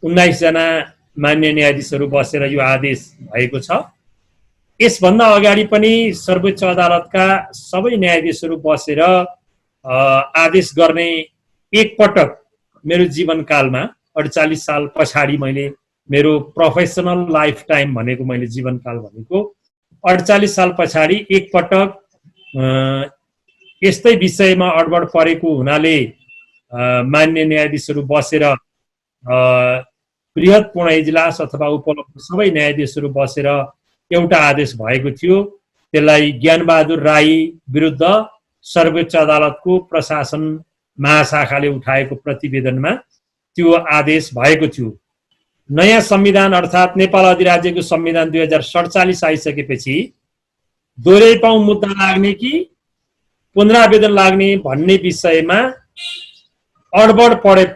19 जना मान्य न्यायाधीशहरू बसेर यो आदेश भएको छ। यसभन्दा अगाडि पनि सर्वोच्च अदालतका सबै न्यायाधीशहरू बसेर आदेश गर्ने एकपटक मेरो जीवनकालमा 48 साल पछाडि मैले मेरो प्रोफेसनल लाइफ टाइम भनेको मैले जीवनकाल भनेको 48 साल पछाडि एकपटक यस्तै विषयमा अडबड परेको हुनाले मान्य न्यायाधीशहरू बसेर बृहत पूर्ण इजलास अथवा उपलब्ध सबै न्यायाधीशहरू बसेर एउटा आदेश भएको थियो। त्यसलाई ज्ञानबहादुर राई विरुद्ध सर्वोच्च अदालतको प्रशासन महाशाखाले उठाएको प्रतिवेदनमा त्यो आदेश भएको थियो। नयाँ संविधान अर्थात् नेपाल अधिराज्यको संविधान 2047 आइसकेपछि दोहोऱ्याइ पाउँ मुद्दा लाग्ने कि पुनरावेदन लाग्ने भन्ने विषयमा अडबड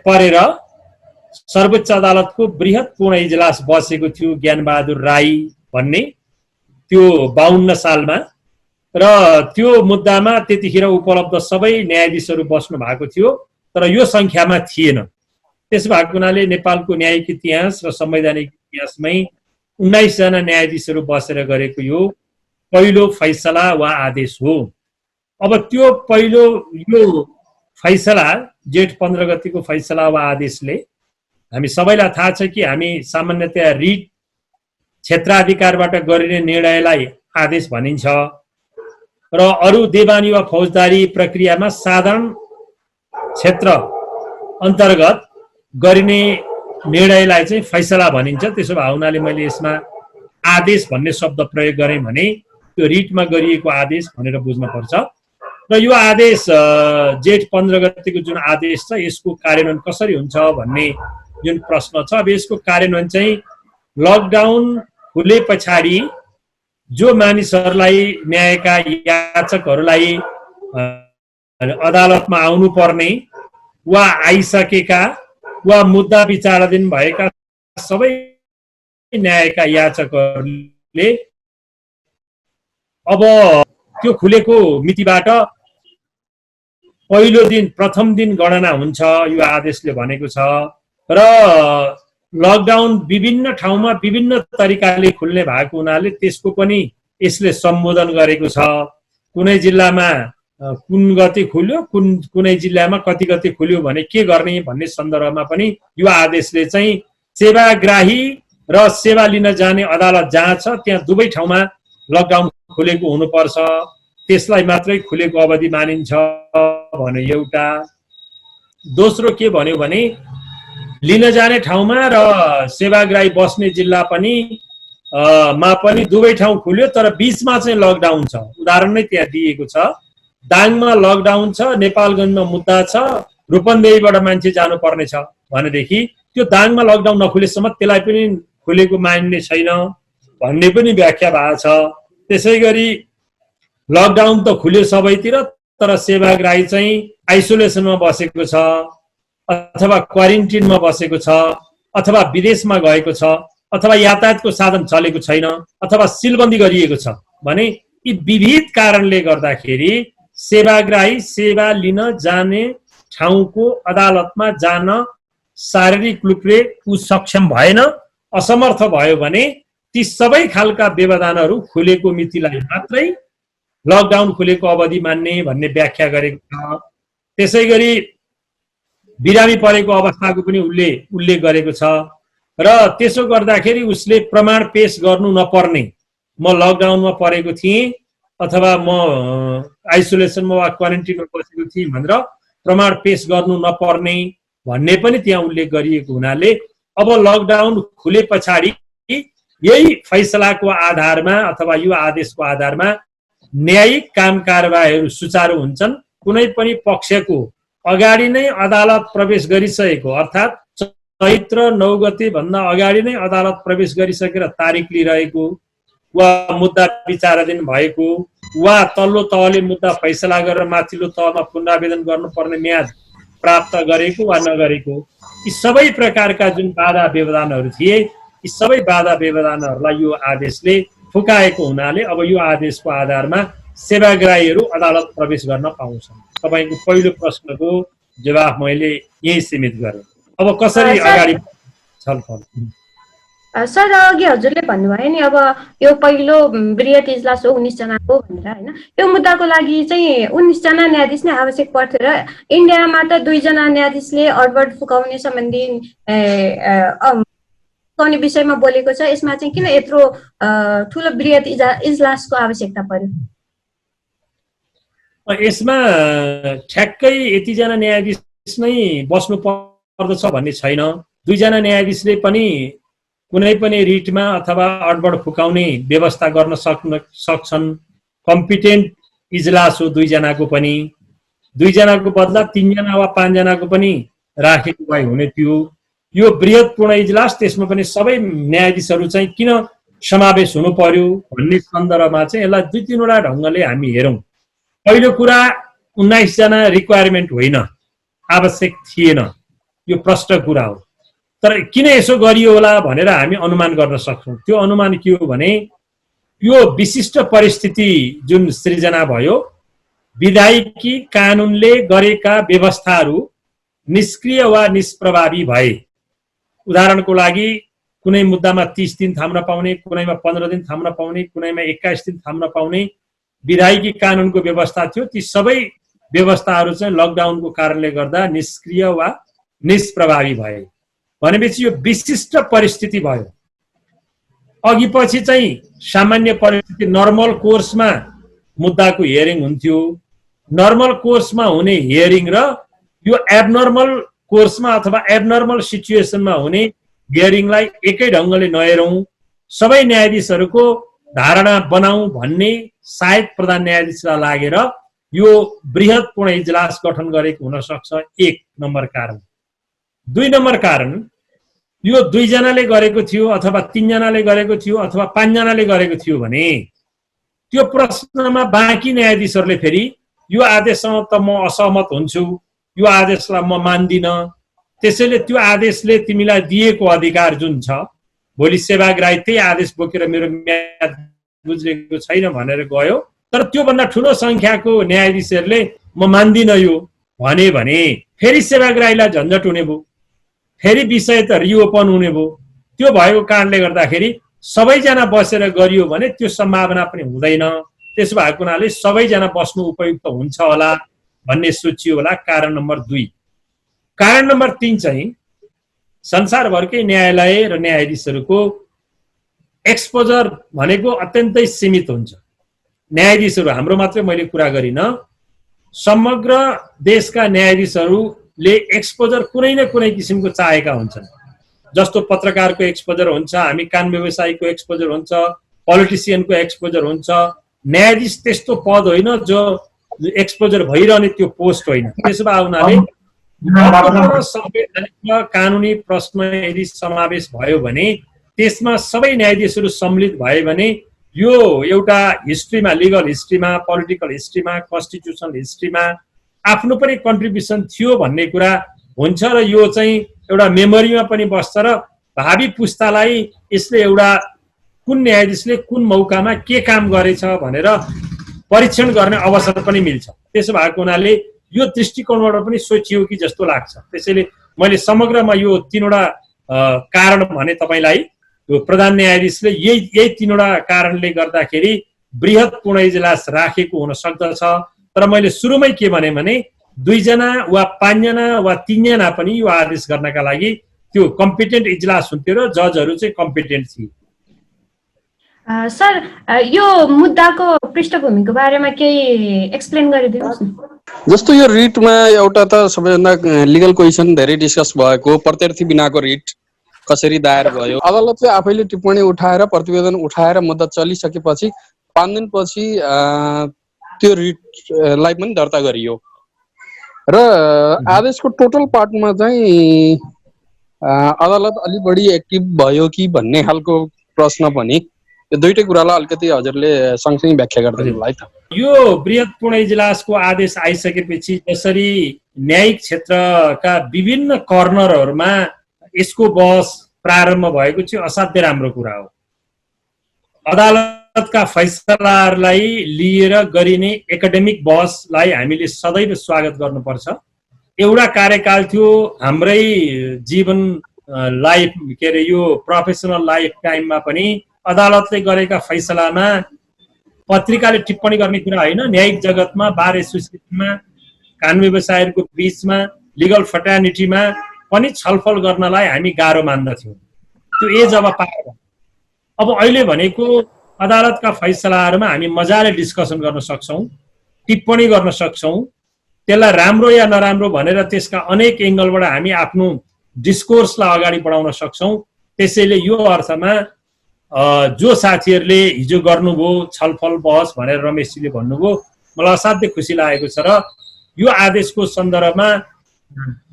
परेर सर्वोच्च अदालतको बृहत पूर्ण इजलास बसेको थियो ज्ञानबहादुर राई भन्ने त्यो 52 सालमा र त्यो मुद्दामा त्यतिखेर उपलब्ध सबै न्यायाधीशहरू बस्नु भएको थियो तर यो संख्यामा थिएन। त्यसो भएको हुनाले नेपालको न्यायिक इतिहास र संवैधानिक इतिहासमै 19 जना न्यायाधीशहरू बसेर गरेको यो पहिलो फैसला वा आदेश हो। अब त्यो पहिलो यो फैसला जेठ 15 गतिको फैसला वा आदेशले हामी सबैलाई थाहा छ कि हामी सामान्यतया रिट क्षेत्राधिकारबाट गरिने निर्णयलाई आदेश भनिन्छ र अरू देवानी वा फौजदारी प्रक्रियामा साधारण क्षेत्र अन्तर्गत गरिने निर्णयलाई चाहिँ फैसला भनिन्छ। त्यसो भए हुनाले मैले यसमा आदेश भन्ने शब्द प्रयोग गरेँ भने त्यो रिटमा गरिएको आदेश भनेर बुझ्नुपर्छ। र यो आदेश जेठ 15 गतिको जुन आदेश छ यसको कार्यान्वयन कसरी हुन्छ भन्ने जुन प्रश्न छ, अब यसको कार्यान्वयन चाहिँ लकडाउन खुले पछाडि जो मानिसहरूलाई न्यायका याचकहरूलाई अदालतमा आउनु पर्ने वा आइसकेका वा मुद्दा विचाराधीन भएका सबै न्यायका याचकहरूले अब त्यो खुलेको मितिबाट पहिलो दिन प्रथम दिन गणना हुन्छ यो आदेशले भनेको छ। र लकडाउन विभिन्न ठाउँमा विभिन्न तरिकाले खुल्ने भएको हुनाले त्यसको पनि यसले सम्बोधन गरेको छ। कुनै जिल्लामा कुन गति खुल्यो, कुनै जिल्लामा कति गति खुल्यो भने के गर्ने भन्ने सन्दर्भमा पनि यो आदेशले चाहिँ सेवाग्राही र सेवा लिन जाने अदालत जहाँ छ त्यहाँ दुवै ठाउँमा लकडाउन खुलेको हुनुपर्छ, त्यसलाई मात्रै खुलेको अवधि मानिन्छ भन्यो एउटा। दोस्रो के भन्यो भने लिन जाने ठाउँमा र सेवाग्राही बस्ने जिल्ला पनि मा पनि दुवै ठाउँ खुल्यो तर बीचमा चाहिँ लकडाउन छ। उदाहरण नै त्यहाँ दिएको छ, दाङमा लकडाउन छ, नेपालगञ्जमा मुद्दा छ, रूपन्देहीबाट मान्छे जानुपर्ने छ भनेदेखि त्यो दाङमा लकडाउन नखुलेसम्म त्यसलाई पनि खुलेको मान्ने छैन भन्ने पनि व्याख्या भएको छ। त्यसै गरी लकडाउन त खुल्यो सबैतिर तर सेवाग्राही चाहिँ आइसोलेसनमा बसेको छ अथवा क्वारेन्टिनमा बसेको छ अथवा विदेशमा गएको छ अथवा यातायातको साधन चलेको छैन अथवा सिलबन्दी गरिएको छ भने यी विविध कारणले गर्दाखेरि सेवाग्राही सेवा लिन जाने ठाउँको अदालतमा जान शारीरिक रूपले ऊ सक्षम भएन, असमर्थ भयो भने ती सबै खालका व्यवधानहरू खुलेको मितिलाई मात्रै लकडाउन खुलेको अवधि मान्ने भन्ने व्याख्या गरेको छ। त्यसै गरी बिरामी परेको अवस्थाको पनि उल्लेख गरेको छ र त्यसो गर्दाखेरि उसले प्रमाण पेश गर्नु नपर्ने, म लकडाउनमा परेको थिएँ अथवा म आइसोलेसनमा वा क्वारेन्टिनमा बसेको थिएँ भनेर प्रमाण पेश गर्नु नपर्ने भन्ने पनि त्यहाँ उल्लेख गरिएको हुनाले अब लकडाउन खुले पछाडि यही फैसलाको आधारमा अथवा यो आदेशको आधारमा न्यायिक काम कारबाहीहरू सुचारू हुन्छन्। कुनै पनि पक्षको अगाडि नै अदालत प्रवेश गरिसकेको अर्थात् चैत्र 9 गते भन्दा अगाडि नै अदालत प्रवेश गरिसकेर तारिख लिइरहेको वा मुद्दा विचाराधीन भएको वा तल्लो तहले मुद्दा फैसला गरेर माथिल्लो तहमा पुनरावेदन गर्नुपर्ने म्याद प्राप्त गरेको वा नगरेको यी सबै प्रकारका जुन बाधा व्यवधानहरू थिए यी सबै बाधा व्यवधानहरूलाई यो आदेशले फुकाएको हुनाले अब यो आदेशको आधारमा सेवाग्राहीहरू अदालत प्रवेश गर्न पाउँछन्। तपाईको पहिलो प्रश्नको जवाफ मैले यही सीमित गरेँ। अब कसरी अगाडि छ छलफल। सर अघि हजुरले भन्नुभयो नि अब यो पहिलो बृहत इजलास हो 19 जनाको भनेर हैन, यो मुद्दाको लागि चाहिँ 19 जना न्यायाधीश नै आवश्यक पर्थ्यो र इन्डियामा त 2 जना न्यायाधीशले अडबड फुकाउने सम्बन्धी फुकाउने विषयमा बोलेको छ। यसमा चाहिँ किन यत्रो ठुलो बृहत इजलासको आवश्यकता पर्यो? यसमा ठ्याक्कै यतिजना न्यायाधीश नै बस्नु पर्दछ भन्ने छैन। 2 जना न्यायाधीशले पनि कुनै पनि रिटमा अथवा अडबड फुकाउने व्यवस्था गर्न सक्छन्। कम्पिटेन्ट इजलास हो 2 जनाको पनि। 2 जनाको बदला 3 जना वा 5 जनाको पनि राखेको भए हुने थियो। यो बृहत पूर्ण इजलास, त्यसमा पनि सबै न्यायाधीशहरू चाहिँ किन समावेश हुनु पर्यो भन्ने सन्दर्भमा चाहिँ यसलाई 2-3 वटा ढङ्गले हामी हेरौँ। पहिलो कुरा, 19 जना रिक्वायरमेन्ट होइन, आवश्यक थिएन, यो प्रष्ट कुरा हो। तर किन यसो गरियो होला भनेर हामी अनुमान गर्न सक्छौँ। त्यो अनुमान के हो भने यो विशिष्ट परिस्थिति जुन सृजना भयो, विधायिकी कानुनले गरेका व्यवस्थाहरू निष्क्रिय वा निष्प्रभावी भए। उदाहरणको लागि कुनै मुद्दामा 30 दिन थाम्न पाउने, कुनैमा 15 दिन थाम्न पाउने, कुनैमा 21 दिन थाम्न पाउने विधायिकी कानुनको व्यवस्था थियो। ती सबै व्यवस्थाहरू चाहिँ लकडाउनको कारणले गर्दा निष्क्रिय वा निष्प्रभावी भए। भनेपछि यो विशिष्ट परिस्थिति भयो। अघि पछि चाहिँ सामान्य परिस्थिति नर्मल कोर्समा मुद्दाको हियरिङ हुन्थ्यो। नर्मल कोर्समा हुने हियरिङ र यो एबनर्मल कोर्समा अथवा एबनर्मल सिचुएसनमा हुने हियरिङलाई एकै ढङ्गले नहेरौँ, सबै न्यायाधीशहरूको धारणा बनाऊ भन्ने सायद प्रधान न्यायाधीशलाई लागेर यो बृहत पूर्ण इजलास गठन गरेको हुन सक्छ। 1 नम्बर कारण। 2 नम्बर कारण, यो 2 जनाले गरेको थियो अथवा 3 जनाले गरेको थियो अथवा 5 जनाले गरेको थियो भने त्यो प्रश्नमा बाँकी न्यायाधीशहरूले फेरि यो आदेशसँग त म असहमत हुन्छु, यो आदेशलाई म मान्दिनँ, त्यसैले त्यो आदेशले तिमीलाई दिएको अधिकार जुन छ, भोलि सेवाग्राही त्यही आदेश बोकेर मेरो म्याद गुज्रेको छैन भनेर गयो, तर त्योभन्दा ठुलो सङ्ख्याको न्यायाधीशहरूले म मान्दिनँ यो भने फेरि सेवाग्राहीलाई झन्झट हुने भयो, फेरि विषय त रिओपन हुने भयो। त्यो भएको कारणले गर्दाखेरि सबैजना बसेर गरियो भने त्यो सम्भावना पनि हुँदैन। त्यसो भएको हुनाले सबैजना बस्नु उपयुक्त हुन्छ होला भन्ने सोचियो होला। कारण नम्बर 2। कारण नम्बर 3 चाहिँ संसारभरकै न्यायालय र न्यायाधीशहरूको एक्सपोजर भनेको अत्यन्तै सीमित हुन्छ। न्यायाधीशहरू हाम्रो मात्रै मैले कुरा गरिन, समग्र देशका न्यायाधीशहरूले एक्सपोजर कुनै न कुनै किसिमको चाहेका हुन्छन्। जस्तो पत्रकारको एक्सपोजर हुन्छ, हामी कान व्यवसायीको एक्सपोजर हुन्छ, पोलिटिसियनको एक्सपोजर हुन्छ। न्यायाधीश त्यस्तो पद होइन जो एक्सपोजर भइरहने त्यो पोस्ट होइन। त्यसो भए हुनाले संवैधानिक कानुनी प्रश्न यदि समावेश भयो भने त्यसमा सबै न्यायाधीशहरू सम्मिलित भए भने यो एउटा हिस्ट्रीमा, लिगल हिस्ट्रीमा, पोलिटिकल हिस्ट्रीमा, कन्स्टिट्युसनल हिस्ट्रीमा आफ्नो पनि कन्ट्रिब्युसन थियो भन्ने कुरा हुन्छ र यो चाहिँ एउटा मेमोरीमा पनि बस्छ र भावी पुस्तालाई यसले एउटा कुन न्यायाधीशले कुन मौकामा के काम गरेछ भनेर परीक्षण गर्ने अवसर पनि मिल्छ। त्यसो भएको हुनाले यो दृष्टिकोणबाट पनि सोचियो कि जस्तो लाग्छ। त्यसैले मैले समग्रमा यो 3 वटा कारण भने तपाईलाई। यो प्रधान न्यायाधीशले यही 3 वटा कारणले गर्दाखेरि बृहत पूर्ण इजलास राखेको हुन सक्दछ। तर मैले सुरुमै के भने 2 जना वा 5 जना वा 3 जना पनि यो आदेश गर्नका लागि त्यो कम्पिटेन्ट इजलास हुन्थ्यो र जजहरू चाहिँ कम्पिटेन्ट थिए। सर, यो मुद्दाको पृष्ठभूमिको बारेमा केही एक्सप्लेन गरिदिनुहोस् न। जस्तो यो रिटमा एउटा त सबैभन्दा लिगल क्वेसन धेरै डिस्कस भएको प्रत्यर्थी बिनाको रिट कसरी दायर भयो। अदालतले आफैले टिप्पणी उठाएर प्रतिवेदन उठाएर मुद्दा चलिसकेपछि 5 दिनपछि त्यो रिटलाई पनि दर्ता गरियो र आदेशको टोटल पार्टमा चाहिँ अदालत अलि बढी एक्टिभ भयो कि भन्ने खालको प्रश्न पनि। यो दुईटै कुरालाई अलिकति हजुरले सँगसँगै व्याख्या गरिदिनु होला है त। यो बृहत पूर्ण इजलासको आदेश आइसकेपछि जसरी न्यायिक क्षेत्रका विभिन्न कर्नरहरूमा यसको बहस प्रारम्भ भएको चाहिँ असाध्यै राम्रो कुरा हो। अदालतका फैसलाहरूलाई लिएर गरिने एकाडेमिक बहसलाई हामीले सदैव स्वागत गर्नुपर्छ। एउटा कार्यकाल थियो हाम्रै जीवन लाइफ के अरे यो प्रोफेसनल लाइफ टाइममा पनि अदालतले गरेका फैसलामा पत्रिकाले टिप्पणी गर्ने कुरा होइन। न्यायिक जगतमा, बार एसोसिएसनमा, कानुन व्यवसायहरूको बीचमा, लिगल फर्टर्निटीमा पनि छलफल गर्नलाई हामी गाह्रो मान्दथ्यौँ। त्यो एज अब पार भयो। अब अहिले भनेको अदालतका फैसलाहरूमा हामी मजाले डिस्कसन गर्न सक्छौँ, टिप्पणी गर्न सक्छौँ, त्यसलाई राम्रो या नराम्रो भनेर त्यसका अनेक एङ्गलबाट हामी आफ्नो डिस्कोर्सलाई अगाडि बढाउन सक्छौँ। त्यसैले यो अर्थमा जो साथीहरूले हिजो गर्नुभयो छलफल बहस भनेर रमेशजीले भन्नुभयो, मलाई असाध्यै खुसी लागेको छ। र यो आदेशको सन्दर्भमा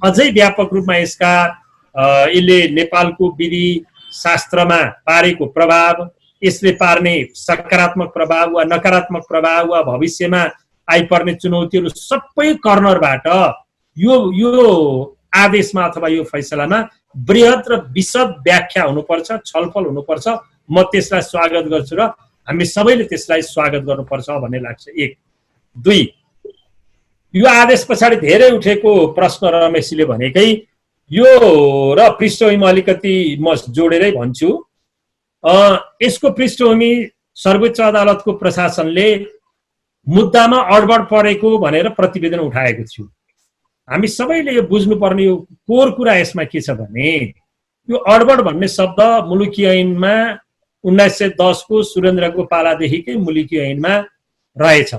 अझै व्यापक रूपमा यसले नेपालको विधि शास्त्रमा पारेको प्रभाव, यसले पार्ने सकारात्मक प्रभाव वा नकारात्मक प्रभाव वा भविष्यमा आइपर्ने चुनौतीहरू सबै कर्नरबाट यो आदेशमा अथवा यो फैसलामा बृहत र विशद व्याख्या हुनुपर्छ, छलफल हुनुपर्छ। म त्यसलाई स्वागत गर्छु र हामी सबैले त्यसलाई स्वागत गर्नुपर्छ भन्ने लाग्छ। 1 2 यो आदेश पछाडि धेरै उठेको प्रश्न रमेशजीले भनेकै यो र पृष्ठभूमि अलिकति म जोडेरै भन्छु। यसको पृष्ठभूमि सर्वोच्च अदालतको प्रशासनले मुद्दामा अडबड परेको भनेर प्रतिवेदन उठाएको थियो। हामी सबैले यो बुझ्नुपर्ने यो कोर कुरा यसमा के छ भने यो अडबड भन्ने शब्द मुलुकी ऐनमा 1910 को सुरेन्द्रको पालादेखिकै मुलुकी ऐनमा रहेछ।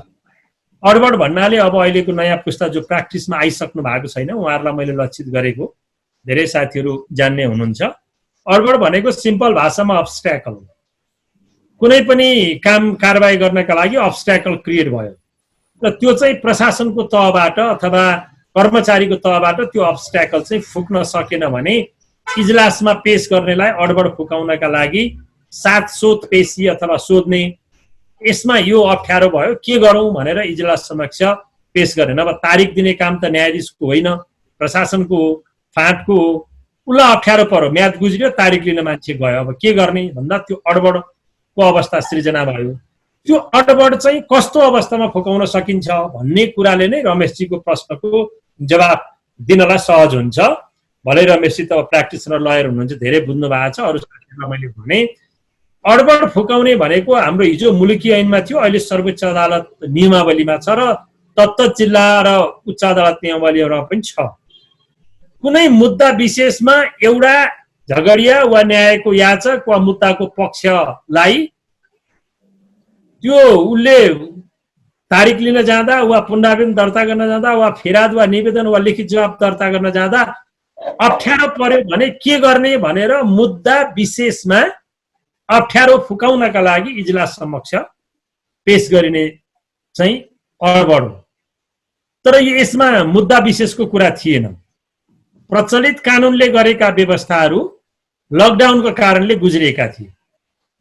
अडबड भन्नाले अब अहिलेको नयाँ पुस्ता जो प्र्याक्टिसमा आइसक्नु भएको छैन उहाँहरूलाई मैले लक्षित गरेको, धेरै साथीहरू जान्ने हुनुहुन्छ। अडबड भनेको सिम्पल भाषामा अब्स्ट्याकल हो। कुनै पनि काम कारबाही गर्नका लागि अब्स्ट्याकल क्रिएट भयो र त्यो चाहिँ प्रशासनको तहबाट अथवा कर्मचारीको तहबाट त्यो अब्स्ट्याकल चाहिँ फुक्न सकेन भने इजलासमा पेश गर्नेलाई अडबड फुकाउनका लागि सोध पेशी अथवा सोध्ने, यसमा यो अप्ठ्यारो भयो, के गरौँ भनेर इजलास समक्ष पेश गर्ने। अब तारिक दिने काम त न्यायाधीशको होइन, प्रशासनको फाँटको हो। उसलाई अप्ठ्यारो पर्यो, म्याद गुज्रियो, तारिक लिन मान्छे गयो, अब के गर्ने भन्दा त्यो अडबडको अवस्था सृजना भयो। त्यो अडबड चाहिँ कस्तो अवस्थामा फुकाउन सकिन्छ भन्ने कुराले नै रमेशजीको प्रश्नको जवाब दिनलाई सहज हुन्छ। भलै रमेशजी त प्र्याक्टिसनर लयर हुनुहुन्छ, धेरै बुझ्नु भएको छ। अरू साथीहरूलाई मैले भने अडबड फुकाउने भनेको हाम्रो हिजो मुलुकी ऐनमा थियो, अहिले सर्वोच्च अदालत नियमावलीमा छ र तत्त जिल्ला र उच्च अदालत नियमावलीमा पनि छ। कुनै मुद्दा विशेषमा एउटा झगडिया वा न्यायको याचक वा मुद्दाको पक्षलाई त्यो उसले तारिक लिन जाँदा वा पुनरावेदन दर्ता गर्न जाँदा वा फिराद वा निवेदन वा लिखित जवाब दर्ता गर्न जाँदा अप्ठ्यारो पर्यो भने के गर्ने भनेर मुद्दा विशेषमा अप्ठ्यारो फुकाउनका लागि इजलास समक्ष पेश गरिने चाहिँ अडबड हो। तर यसमा मुद्दा विशेषको कुरा थिएन। प्रचलित कानुनले गरेका व्यवस्थाहरू लकडाउनको कारणले गुज्रिएका थिए।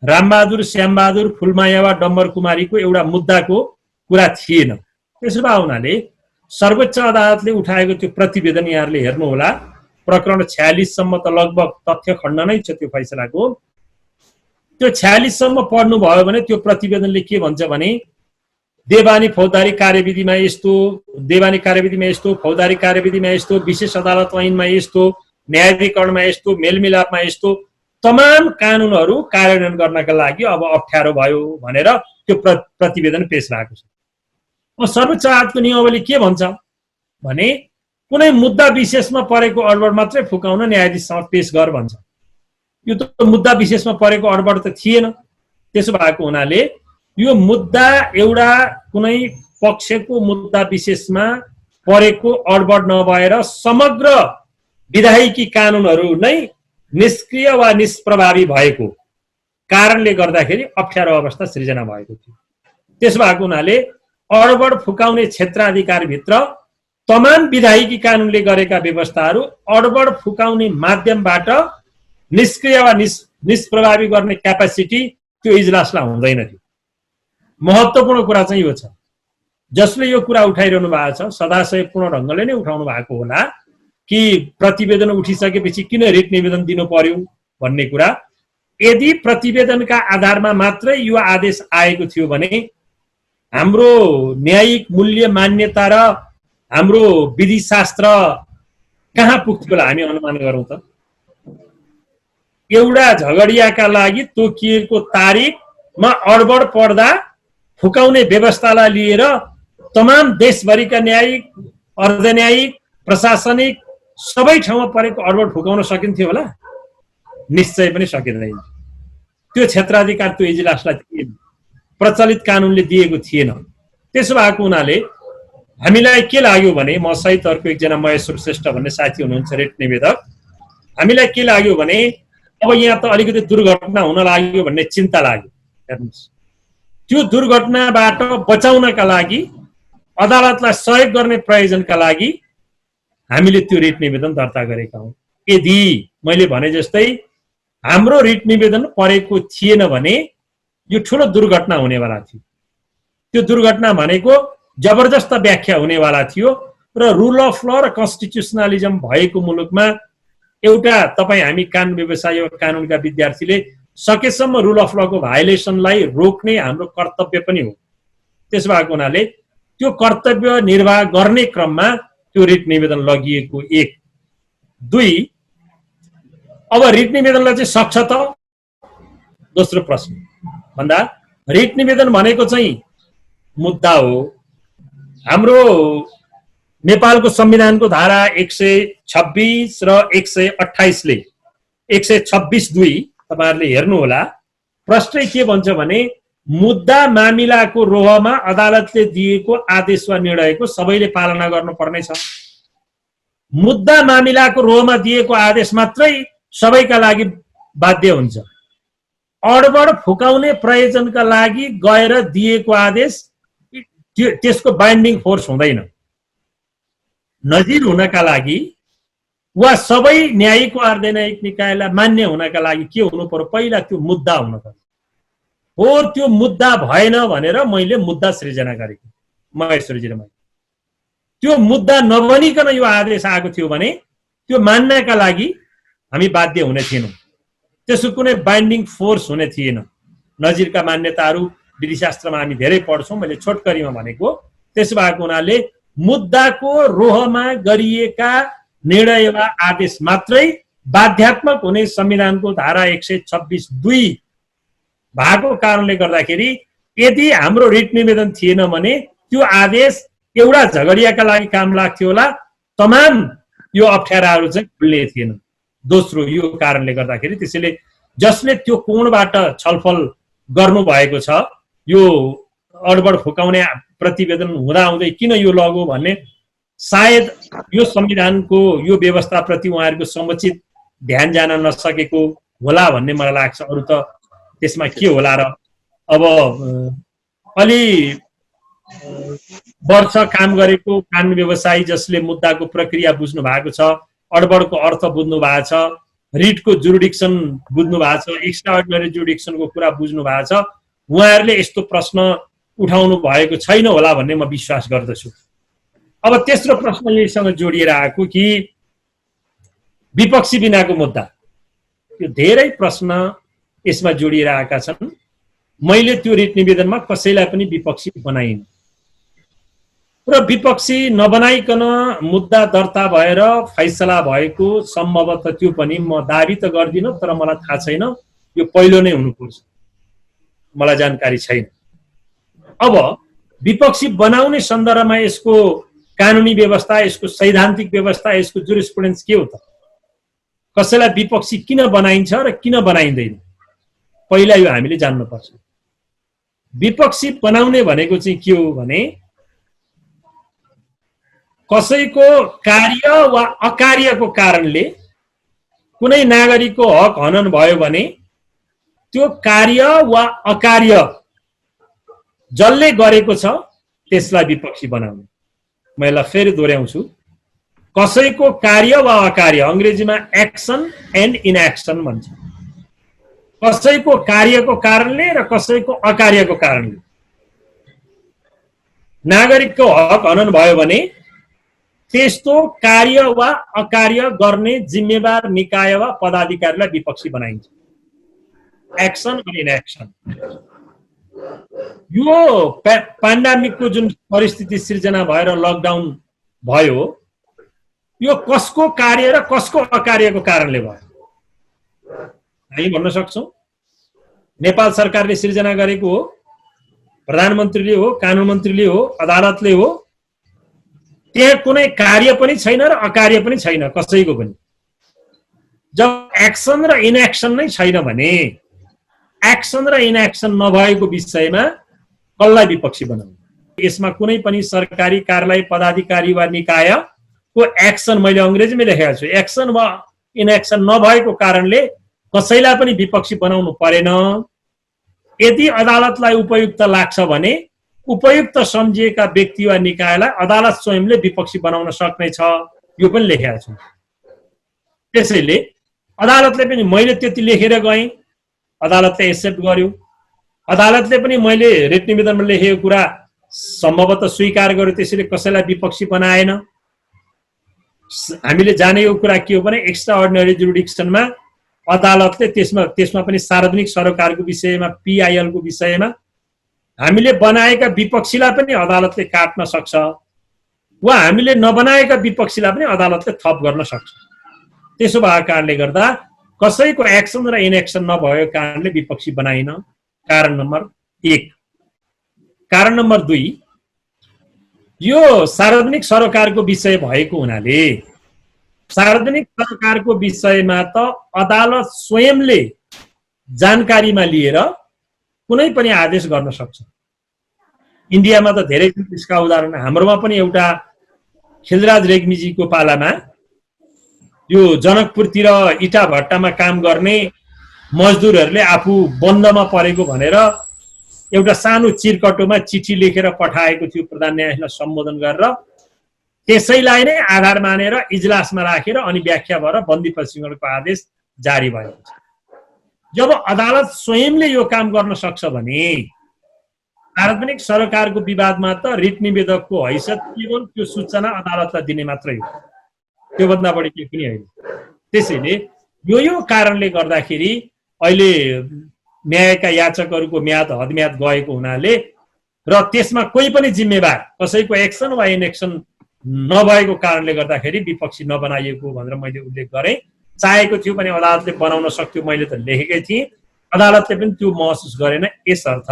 रामबहादुर, श्यामबहादुर, फुलमाया वा डम्बर कुमारीको एउटा मुद्दाको कुरा थिएन। त्यसो भए हुनाले सर्वोच्च अदालतले उठाएको त्यो प्रतिवेदन यहाँहरूले हेर्नुहोला, प्रकरण 46 सम्म त लगभग तथ्य खण्ड नै छ त्यो फैसलाको। त्यो 46 सम्म पढ्नुभयो भने त्यो प्रतिवेदनले के भन्छ भने देवानी फौजदारी कार्यविधिमा यस्तो, देवानी कार्यविधिमा यस्तो, फौजदारी कार्यविधिमा यस्तो, विशेष अदालत ऐनमा यस्तो, न्यायाधिकरणमा यस्तो, मेलमिलापमा यस्तो तमाम कानुनहरू कार्यान्वयन गर्नका लागि अब अप्ठ्यारो भयो भनेर त्यो प्रतिवेदन पेश भएको छ। अब सर्वोच्च अदालतको नियमावली के भन्छ भने कुनै मुद्दा विशेषमा परेको अडबड मात्रै फुकाउन न्यायाधीशसँग पेश गर भन्छ। यो त मुद्दा विशेषमा परेको अडबड त थिएन। त्यसो भएको हुनाले यो मुद्दा एउटा कुनै पक्षको मुद्दा विशेषमा परेको अडबड नभएर समग्र विधायिकी कानुनहरू नै निष्क्रिय वा निष्प्रभावी भएको कारणले गर्दाखेरि अप्ठ्यारो अवस्था सृजना भएको थियो। त्यसो भएको हुनाले अडबड फुकाउने क्षेत्राधिकारभित्र तमाम विधायिकी कानुनले गरेका व्यवस्थाहरू अडबड फुकाउने माध्यमबाट निष्क्रिय वा निष्प्रभावी गर्ने क्यापासिटी त्यो इजलासलाई हुँदैन थियो। महत्त्वपूर्ण कुरा चाहिँ यो छ, जसले यो कुरा उठाइरहनु भएको छ सदाशयपूर्ण ढङ्गले नै उठाउनु भएको होला कि प्रतिवेदन उठिसकेपछि किन रिट निवेदन दिनु पर्यो भन्ने कुरा। यदि प्रतिवेदनका आधारमा मात्रै यो आदेश आएको थियो भने हाम्रो न्यायिक मूल्य मान्यता र हाम्रो विधिशास्त्र कहाँ पुग्थ्यो होला हामी अनुमान गरौँ त। एउटा झगडियाका लागि तोकिएको तारिखमा अडबड पर्दा फुकाउने व्यवस्थालाई लिएर तमाम देशभरिका न्यायिक, अर्धन्यायिक, प्रशासनिक सबै ठाउँमा परेको अडबड फुकाउन सकिन्थ्यो होला? निश्चय पनि सकिँदैन। त्यो क्षेत्राधिकार त्यो इजलासलाई थिएन, प्रचलित कानुनले दिएको थिएन। त्यसो भएको हुनाले हामीलाई के लाग्यो भने, म सहित अर्को एकजना महेश्वर श्रेष्ठ भन्ने साथी हुनुहुन्छ रेट निवेदक, हामीलाई के लाग्यो भने अब यहाँ त अलिकति दुर्घटना हुन लाग्यो भन्ने चिन्ता लाग्यो। हेर्नुहोस्, त्यो दुर्घटनाबाट बचाउनका लागि, अदालतलाई सहयोग गर्ने प्रयोजनका लागि हामीले त्यो रिट निवेदन दर्ता गरेका हौँ। यदि मैले भने जस्तै हाम्रो रिट निवेदन परेको थिएन भने यो ठुलो दुर्घटना हुनेवाला थियो। त्यो दुर्घटना भनेको जबरजस्त व्याख्या हुनेवाला थियो र रुल अफ ल र कन्स्टिट्युसनलिजम भएको मुलुकमा एउटा तपाईँ हामी कानुन व्यवसाय कानुनका विद्यार्थीले सकेसम्म रुल अफ लको भायोलेसनलाई रोक्ने हाम्रो कर्तव्य पनि हो। त्यसो भएको हुनाले त्यो कर्तव्य निर्वाह गर्ने क्रममा त्यो रिट निवेदन लगिएको। 1 2 अब रिट निवेदनलाई चाहिँ सक्छ त? दोस्रो प्रश्न भन्दा रिट निवेदन भनेको चाहिँ मुद्दा हो। हाम्रो नेपालको संविधानको धारा 126 र 128 ले 126(2) तपाईहरुले हेर्नु होला। प्रश्नै के भन्छ भने मुद्दा मामिलाको रोहमा अदालतले दिएको आदेश वा निर्णयको सबैले पालना गर्नुपर्ने छ। मुद्दा मामिलाको रोहमा दिएको आदेश मात्रै सबैका लागि बाध्य हुन्छ। अडबड फुकाउने प्रयोजनका लागि गएर दिएको आदेश त्यसको बाइन्डिङ फोर्स हुँदैन। नजिर हुनका लागि वा सबै न्यायिक वा अर्धन्यायिक निकायलाई मान्य हुनका लागि के हुनु पर्यो? पहिला त्यो मुद्दा हुनु पर्यो। हो त्यो मुद्दा भएन भनेर मैले मुद्दा सृजना गरेको महेश्वरजीले। मैले त्यो मुद्दा नबनिकन यो आदेश आएको थियो भने त्यो मान्नका लागि हामी बाध्य हुने थिएनौँ। त्यसको कुनै बाइन्डिङ फोर्स हुने थिएन। नजिरका मान्यताहरू विधिशास्त्रमा हामी धेरै पढ्छौँ, मैले छोटकरीमा भनेको। त्यसो भएको हुनाले मुद्दाको रोहमा गरिएका निर्णय वा आदेश मात्रै बाध्यात्मक हुने संविधानको धारा 126(2) भएको कारणले गर्दाखेरि यदि हाम्रो रिट निवेदन थिएन भने त्यो आदेश एउटा झगडियाका लागि काम लाग्थ्यो होला, तमाम यो अप्ठ्याराहरू चाहिँ खुल्ने थिएन। दोस्रो यो कारणले गर्दाखेरि त्यसैले जसले त्यो कोणबाट छलफल गर्नु भएको छ, यो अडबड फुकाउने प्रतिवेदन हुँदाहुँदै किन यो लगो भन्ने सायद यो संविधानको यो व्यवस्थाप्रति उहाँहरूको समुचित ध्यान जान नसकेको होला भन्ने मलाई लाग्छ। अरू त त्यसमा के होला र। अब अलि वर्ष काम गरेको कानुन व्यवसायी जसले मुद्दाको प्रक्रिया बुझ्नु भएको छ, अडबडको अर्थ बुझ्नु भएको छ, रिटको जुरिडिक्सन बुझ्नु भएको छ, एक्स्ट्रा अर्डिनरी जुरिडिक्सनको कुरा बुझ्नु भएको छ, उहाँहरूले यस्तो प्रश्न उठाउनु भएको छैन होला भन्ने म विश्वास गर्दछु। अब तेस्रो प्रश्न यहीसँग जोडिएर आएको कि विपक्षी बिनाको मुद्दा, यो धेरै प्रश्न यसमा जोडिएर आएका छन्। मैले त्यो रिट निवेदनमा कसैलाई पनि विपक्षी बनाइन र विपक्षी नबनाइकन मुद्दा दर्ता भएर फैसला भएको सम्भवतः त्यो पनि म दाबी त गर्दिनँ, तर मलाई थाहा छैन। यो पहिलो नै हुनुपर्छ, मलाई जानकारी छैन। अब विपक्षी बनाउने सन्दर्भमा यसको कानुनी व्यवस्था, यसको सैद्धान्तिक व्यवस्था, यसको जुरिस्प्रुडेन्स के हो त? कसैलाई विपक्षी किन बनाइन्छ र किन बनाइँदैन? पहिला यो हामीले जान्नुपर्छ। विपक्षी बनाउने भनेको चाहिँ के हो भने कसैको कार्य वा अकार्यको कारणले कुनै नागरिकको हक हनन भयो भने त्यो कार्य वा अकार्य जसले गरेको छ त्यसलाई विपक्षी बनाउने। म यसलाई फेरि दोहोऱ्याउँछु, कसैको कार्य वा अकार्य, अङ्ग्रेजीमा एक्सन एन्ड इनएक्सन भन्छ। कसैको कार्यको कारणले र कसैको अकार्यको कारणले नागरिकको हक हनन भयो भने त्यस्तो कार्य वा अकार्य गर्ने जिम्मेवार निकाय वा पदाधिकारीलाई विपक्षी बनाइन्छ। एक्सन र इनएक्सन। यो पेन्डेमिकको जुन परिस्थिति सृजना भएर लकडाउन भयो, यो कसको कार्य र कसको अकार्यको कारणले भयो? हामी भन्न सक्छौँ। नेपाल सरकारले सिर्जना गरेको हो, प्रधानमन्त्रीले हो, कानुन मन्त्रीले हो, अदालतले हो। त्यहाँ कुनै कार्य पनि छैन र अकार्य पनि छैन कसैको पनि। जब एक्सन र इनएक्सन नै छैन भने, एक्सन र इनएक्सन नभएको विषयमा कसलाई विपक्षी बनाउनु? यसमा कुनै पनि सरकारी कार्यालय, पदाधिकारी वा निकायको एक्सन, मैले अङ्ग्रेजीमै लेखेको छु, एक्सन वा इनएक्सन नभएको कारणले कसैलाई पनि विपक्षी बनाउनु परेन। यदि अदालतलाई उपयुक्त लाग्छ भने उपयुक्त सम्झिएका व्यक्ति वा निकायलाई अदालत स्वयंले विपक्षी बनाउन सक्ने छ, यो पनि लेखेको छु। त्यसैले अदालतले पनि, मैले त्यति लेखेर गएँ, अदालतले एक्सेप्ट गर्यो। अदालतले पनि मैले रिट निवेदनमा लेखेको कुरा सम्भवतः स्वीकार गर्यो, त्यसैले कसैलाई विपक्षी बनाएन। हामीले जानेको कुरा के हो भने एक्स्ट्रा अर्डिनरी जुरिडिक्सनमा अदालतले त्यसमा पनि सार्वजनिक सरोकारको विषयमा, पिआइएलको विषयमा हामीले बनाएका विपक्षीलाई पनि अदालतले काट्न सक्छ वा हामीले नबनाएका विपक्षीलाई पनि अदालतले थप गर्न सक्छ। त्यसो भएको कारणले गर्दा कसैको एक्सन र इनएक्सन नभएको कारणले विपक्षी बनाइन, कारण नम्बर 1। कारण नम्बर 2, यो सार्वजनिक सरोकारको विषय भएको हुनाले सार्वजनिक सरोकारको विषयमा त अदालत स्वयंले जानकारीमा लिएर कुनै पनि आदेश गर्न सक्छ। इन्डियामा त धेरै त्यसका उदाहरण, हाम्रोमा पनि एउटा खिलराज रेग्मीजीको पालामा यो जनकपुरतिर इटा भट्टामा काम गर्ने मजदुरहरूले आफू बन्दमा परेको भनेर एउटा सानो चिरकटोमा चिठी लेखेर पठाएको थियो प्रधान न्यायाधीशलाई सम्बोधन गरेर। त्यसैलाई नै आधार मानेर इजलासमा राखेर अनि व्याख्या भएर बन्दी प्रशिक्षणको आदेश जारी भएको छ। जब अदालत स्वयंले यो काम गर्न सक्छ भने सार्वजनिक सरकारको विवादमा त रिट निवेदकको हैसियत केवल त्यो सूचना अदालतलाई दिने मात्रै हो, त्योभन्दा बढी केही पनि होइन। त्यसैले यो कारणले गर्दाखेरि अहिले न्यायका याचकहरूको हदम्याद गएको हुनाले र त्यसमा कोही पनि जिम्मेवार, कसैको एक्सन वा इनएक्सन नभएको कारणले गर्दाखेरि विपक्षी नबनाइएको भनेर मैले उल्लेख गरेँ। चाहेको थियो भने अदालतले बनाउन सक्थ्यो, मैले त लेखेकै थिएँ। अदालतले पनि त्यो महसुस गरेन। यसर्थ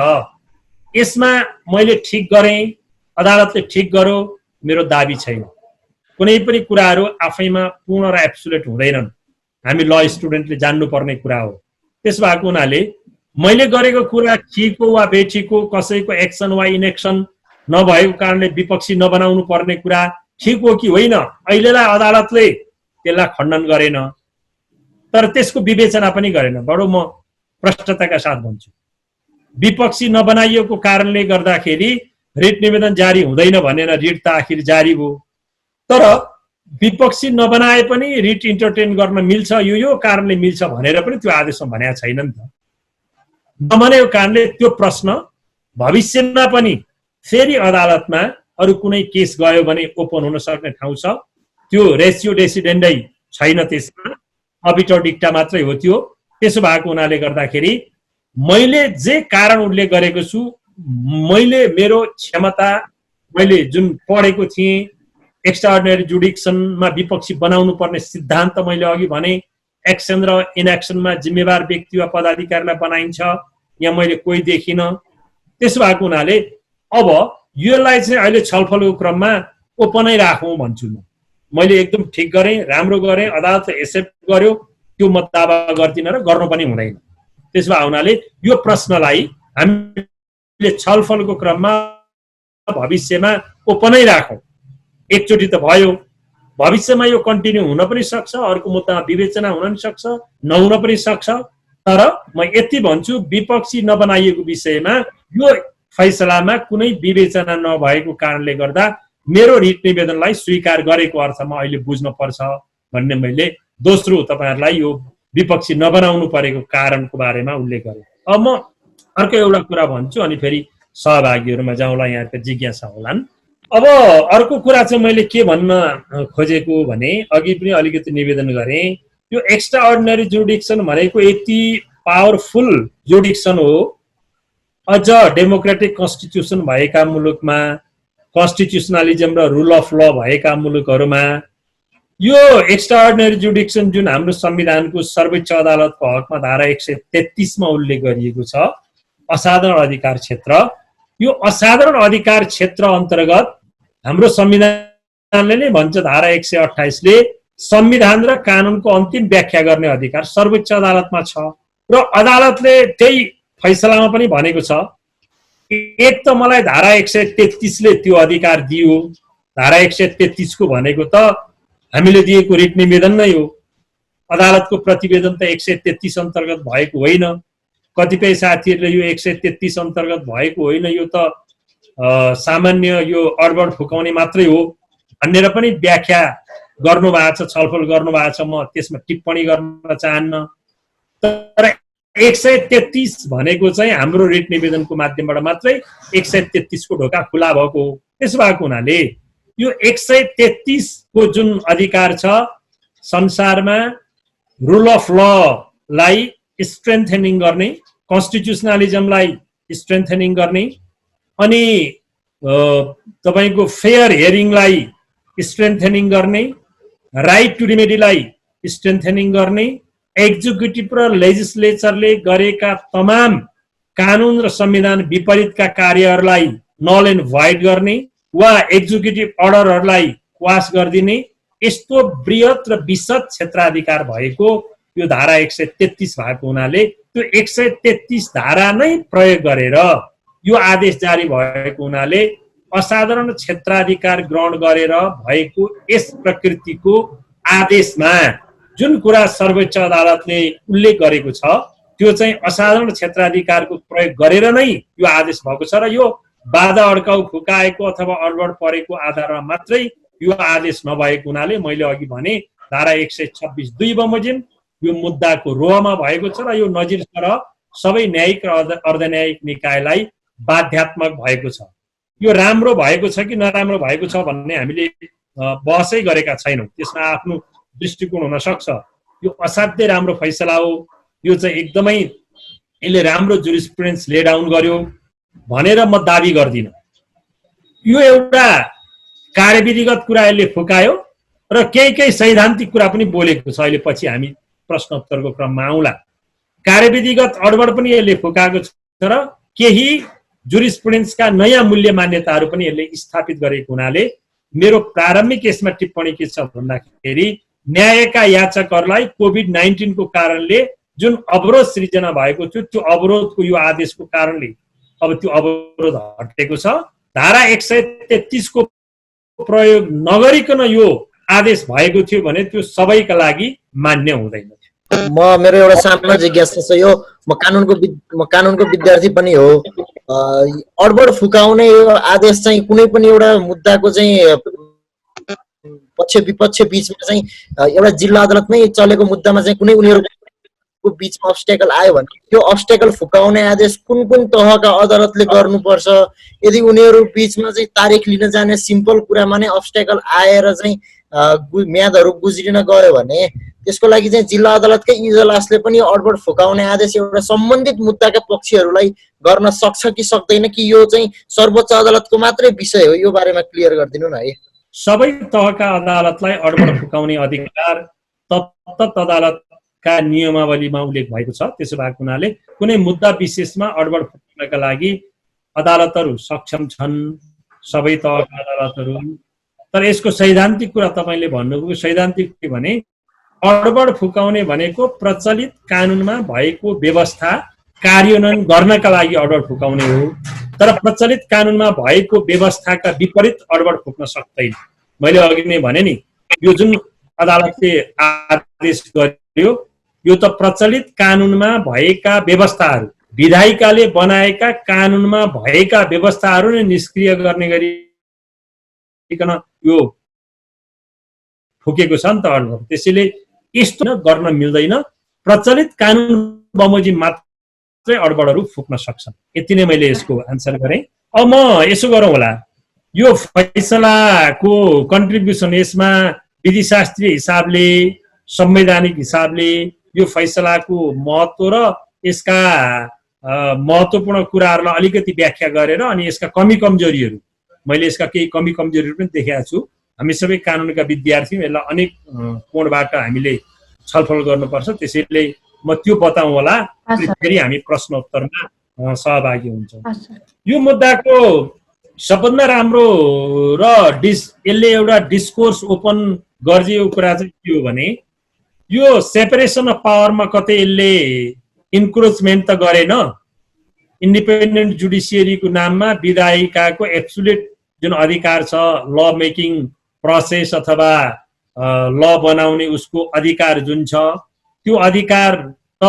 यसमा मैले ठिक गरेँ, अदालतले ठिक गर्यो, मेरो दाबी छैन। कुनै पनि कुराहरू आफैमा पूर्ण र एब्सोल्युट हुँदैनन्, हामी ल स्टुडेन्टले जान्नुपर्ने कुरा हो। त्यस भएको हुनाले मैले गरेको कुरा ठिक हो वा बेठिक हो, कसैको एक्सन वा इनएक्सन नभएको कारणले विपक्षी नबनाउनु पर्ने कुरा ठिक हो कि होइन, अहिलेलाई अदालतले त्यसलाई खण्डन गरेन, तर त्यसको विवेचना पनि गरेन। बडो म प्रष्टताका साथ भन्छु, विपक्षी नबनाइएको कारणले गर्दाखेरि रिट निवेदन जारी हुँदैन भनेर रिट त आखिर जारी भयो, तर विपक्षी नबनाए पनि रिट इन्टरटेन गर्न मिल्छ, यो कारणले मिल्छ भनेर पनि त्यो आदेशमा भनेको छैन नि त। नबनेको कारणले त्यो प्रश्न भविष्यमा पनि फेरि अदालतमा अरू कुनै केस गयो भने ओपन हुन सक्ने ठाउँ छ। त्यो रेसियो डेसिडेन्डै छैन, त्यसमा अबिटर डिक्टा मात्रै हो त्यो। त्यसो भएको हुनाले गर्दाखेरि मैले जे कारण उल्लेख गरेको छु, मैले मेरो क्षमता, मैले जुन पढेको थिएँ, एक्स्ट्राअर्डिनरी जुडिक्सनमा विपक्षी बनाउनु पर्ने सिद्धान्त मैले अघि भने, एक्सन र इनएक्सनमा जिम्मेवार व्यक्ति वा पदाधिकारीलाई बनाइन्छ, यहाँ मैले कोही देखिनँ। त्यसो भएको हुनाले अब योलाई चाहिँ अहिले छलफलको क्रममा ओपनै राखौँ भन्छु म। मैले एकदम ठिक गरेँ, राम्रो गरेँ, अदालतले एक्सेप्ट गर्यो, त्यो म दावा गर्दिनँ र गर्नु पनि हुँदैन। त्यसो भएको हुनाले यो प्रश्नलाई हामीले छलफलको क्रममा भविष्यमा ओपनै राखौँ। एकचोटि त भयो, भविष्यमा यो कन्टिन्यू हुन पनि सक्छ, अर्को मुद्दामा विवेचना हुन पनि सक्छ, नहुन पनि सक्छ। तर म यति भन्छु, विपक्षी नबनाइएको विषयमा यो फैसलामा कुनै विवेचना नभएको कारणले गर्दा मेरो रिट निवेदनलाई स्वीकार गरेको अर्थमा अहिले बुझ्न पर्छ भन्ने मैले दोस्रो तपाईहरुलाई यो विपक्षी नबनाउनु परेको कारणको बारेमा उल्लेख गरेँ। अब म अर्को एउटा कुरा भन्छु अनि फेरि सहभागीहरुमा जाउँला, यहाँको जिज्ञासा होलान्। अब अर्को कुरा चाहिँ मैले के भन्न खोजेको भने, अघि पनि अलिकति निवेदन गरेँ, यो एक्स्ट्रा अर्डिनरी जुडिक्सन भनेको यति पावरफुल जुडिक्सन हो। अझ डेमोक्रेटिक कन्स्टिट्युसन भएका मुलुकमा, कन्स्टिट्युसनलिजम र रुल अफ ल भएका मुलुकहरुमा यो एक्स्ट्राअर्डिनरी जुडिक्सन जुन हाम्रो संविधानको सर्वोच्च अदालतको हकमा धारा 133 मा उल्लेख गरिएको छ असाधारण अधिकार क्षेत्र, यो असाधारण अधिकार क्षेत्र अन्तर्गत हाम्रो संविधानले नै भन्छ धारा 128 ले संविधान र कानुनको अन्तिम व्याख्या गर्ने अधिकार सर्वोच्च अदालतमा छ र अदालतले त्यही फैसलामा पनि भनेको छ एक त मलाई धारा 133 ले त्यो अधिकार दियो, धारा 133 को भनेको त हामीले दिएको रिट निवेदन नै हो, अदालतको प्रतिवेदन त 133 अन्तर्गत भएको होइन। कतिपय साथीहरूले यो 133 अन्तर्गत भएको होइन, यो त सामान्य यो अडबड फुकाउने मात्रै हो भनेर पनि व्याख्या गर्नुभएको छ, छलफल गर्नुभएको छ। म त्यसमा टिप्पणी गर्न चाहन्न, तर 133 भनेको चाहिँ हाम्रो रिट निवेदनको माध्यमबाट मात्रै 133 को ढोका खुला भएको हो। त्यसो भएको हुनाले यो 133 को जुन अधिकार छ संसारमा रुल अफ ल लाई स्ट्रेन्थनिङ गर्ने, कन्स्टिट्युसनलिजमलाई स्ट्रेन्थनिङ गर्ने, अनि तपाईको फेयर हियरिङलाई स्ट्रेन्थनिङ गर्ने, राइट टु रेमेडीलाई स्ट्रेन्थनिङ गर्ने, एक्जिक्युटिभ र लेजिस्लेचरले गरेका तमाम कानुन र संविधान विपरीतका कार्यहरूलाई नल एन्ड भोइड गर्ने वा एक्जिक्युटिभ अर्डरहरूलाई क्वास गरिदिने, यस्तो बृहत र विशद क्षेत्राधिकार भएको यो धारा 133 भएको हुनाले त्यो 133 धारा नै प्रयोग गरेर यो आदेश जारी भएको हुनाले असाधारण क्षेत्राधिकार ग्रहण गरेर भएको यस प्रकृतिको आदेशमा जुन कुरा सर्वोच्च अदालतले उल्लेख गरेको छ त्यो चाहिँ असाधारण क्षेत्राधिकारको प्रयोग गरेर नै यो आदेश भएको छ र यो बाधा अड्काउ फुकाएको अथवा अडबड परेको आधारमा मात्रै यो आदेश नभएको हुनाले मैले अघि भने धारा 126(2) बमोजिम यो मुद्दाको रोहमा भएको छ र यो नजिर सरह सबै न्यायिक र अर्धन्यायिक निकायलाई बाध्यात्मक भएको छ। यो राम्रो भएको छ कि नराम्रो भएको छ भन्ने हामीले बहसै गरेका छैनौँ, त्यसमा आफ्नो दृष्टिकोण हुन सक्छ। यो असाध्यै राम्रो फैसला हो, यो चाहिँ एकदमै यसले राम्रो जुरिस्प्रुडेन्स ले डाउन गर्यो भनेर म दाबी गर्दिन। यो एउटा कार्यविधिगत कुरा यसले फुकायो र केही सैद्धान्तिक कुरा पनि बोलेको छ, अहिले पछि हामी प्रश्नोत्तरको क्रममा आउँला। कार्यविधिगत अडबड पनि यसले फुकाएको छ र केही जुरिस्प्रुडेन्सका नयाँ मूल्य मान्यताहरू पनि यसले स्थापित गरेको हुनाले मेरो प्रारम्भिक यसमा टिप्पणी के छ भन्दाखेरि न्यायका याचकहरूलाई कोभिड-19 को कारणले जुन अवरोध सृजना भएको थियो त्यो अवरोधको यो आदेशको कारणले अब त्यो अवरोध हटेको छ। धारा 133 को प्रयोग नगरिकन यो आदेश भएको थियो भने त्यो सबैका लागि मान्य हुँदैन। मेरो एउटा सानो जिज्ञासा छ, यो म कानुनको विद्यार्थी पनि हो। अडबड फुकाउने यो आदेश चाहिँ कुनै पनि एउटा मुद्दाको चाहिँ पक्ष विपक्ष बीचमा चाहिँ एउटा जिल्ला अदालतमै चलेको मुद्दामा चाहिँ कुनै उनीहरूको बीचमा अब्स्टेकल आयो भने त्यो अब्स्टेकल फुकाउने आदेश कुन कुन तहका अदालतले गर्नुपर्छ? यदि उनीहरू बीचमा चाहिँ तारिख लिन जाने सिम्पल कुरामा नै अब्स्टेकल आएर चाहिँ म्यादहरू गुज्रिन गयो भने त्यसको लागि चाहिँ जिल्ला अदालतकै इजलासले पनि अडबड फुकाउने आदेश एउटा सम्बन्धित मुद्दाका पक्षहरूलाई गर्न सक्छ कि सक्दैन कि यो चाहिँ सर्वोच्च अदालतको मात्रै विषय हो? यो बारेमा क्लियर गरिदिनु न है। सबै तहका अदालतलाई अडबड फुकाउने अधिकार तत्त अदालतका नियमावलीमा उल्लेख भएको छ। त्यसो भएको हुनाले कुनै मुद्दा विशेषमा अडबड फुकाउनका लागि अदालतहरू सक्षम छन्, सबै तहका अदालतहरू। तर यसको सैद्धान्तिक कुरा तपाईले भन्नुभयो, सैद्धान्तिक के भने अडबड फुकाउने भनेको प्रचलित कानुनमा भएको व्यवस्था कार्यान्वयन गर्नका लागि अडबड फुकाउने हो, तर प्रचलित कानुनमा भएको व्यवस्थाका विपरीत अडबड फुक्न सक्दैन। मैले अघि नै भने नि यो जुन अदालतले आदेश गर्यो यो त प्रचलित कानुनमा भएका व्यवस्थाहरू, विधायिकाले बनाएका कानुनमा भएका व्यवस्थाहरू नै निष्क्रिय गर्ने गरिकन यो फुकेको छ नि त अडबड। त्यसैले यस्तो गर्न मिल्दैन, प्रचलित कानुन बमोजिम मात्रै अडबडहरू फुक्न सक्छन्। यति नै मैले यसको आन्सर गरेँ। अब म यसो गरौँ होला, यो फैसलाको कन्ट्रिब्युसन यसमा विधिशास्त्रीय हिसाबले संवैधानिक हिसाबले यो फैसलाको महत्त्व र यसका महत्त्वपूर्ण कुराहरूलाई अलिकति व्याख्या गरेर अनि यसका कमी कमजोरीहरू, मैले यसका केही कमी कमजोरीहरू पनि देखेका छु। हामी सबै कानुनका विद्यार्थी यसलाई अनेक कोणबाट हामीले छलफल गर्नुपर्छ। त्यसैले म त्यो बताउँ होला, फेरि हामी प्रश्नोत्तरमा सहभागी हुन्छौँ। यो मुद्दाको सबभन्दा राम्रो र यसले एउटा डिस्कोर्स ओपन गरिदिएको कुरा चाहिँ के हो भने यो सेपरेसन अफ पावरमा कतै यसले इन्क्रोचमेन्ट त गरेन। इन्डिपेन्डेन्ट जुडिसियरीको नाममा विधायिकाको एब्सोल्युट जुन अधिकार छ, ल मेकिङ प्रोसेस अथवा ल बनाउने उसको अधिकार जुन छ, त्यो अधिकार त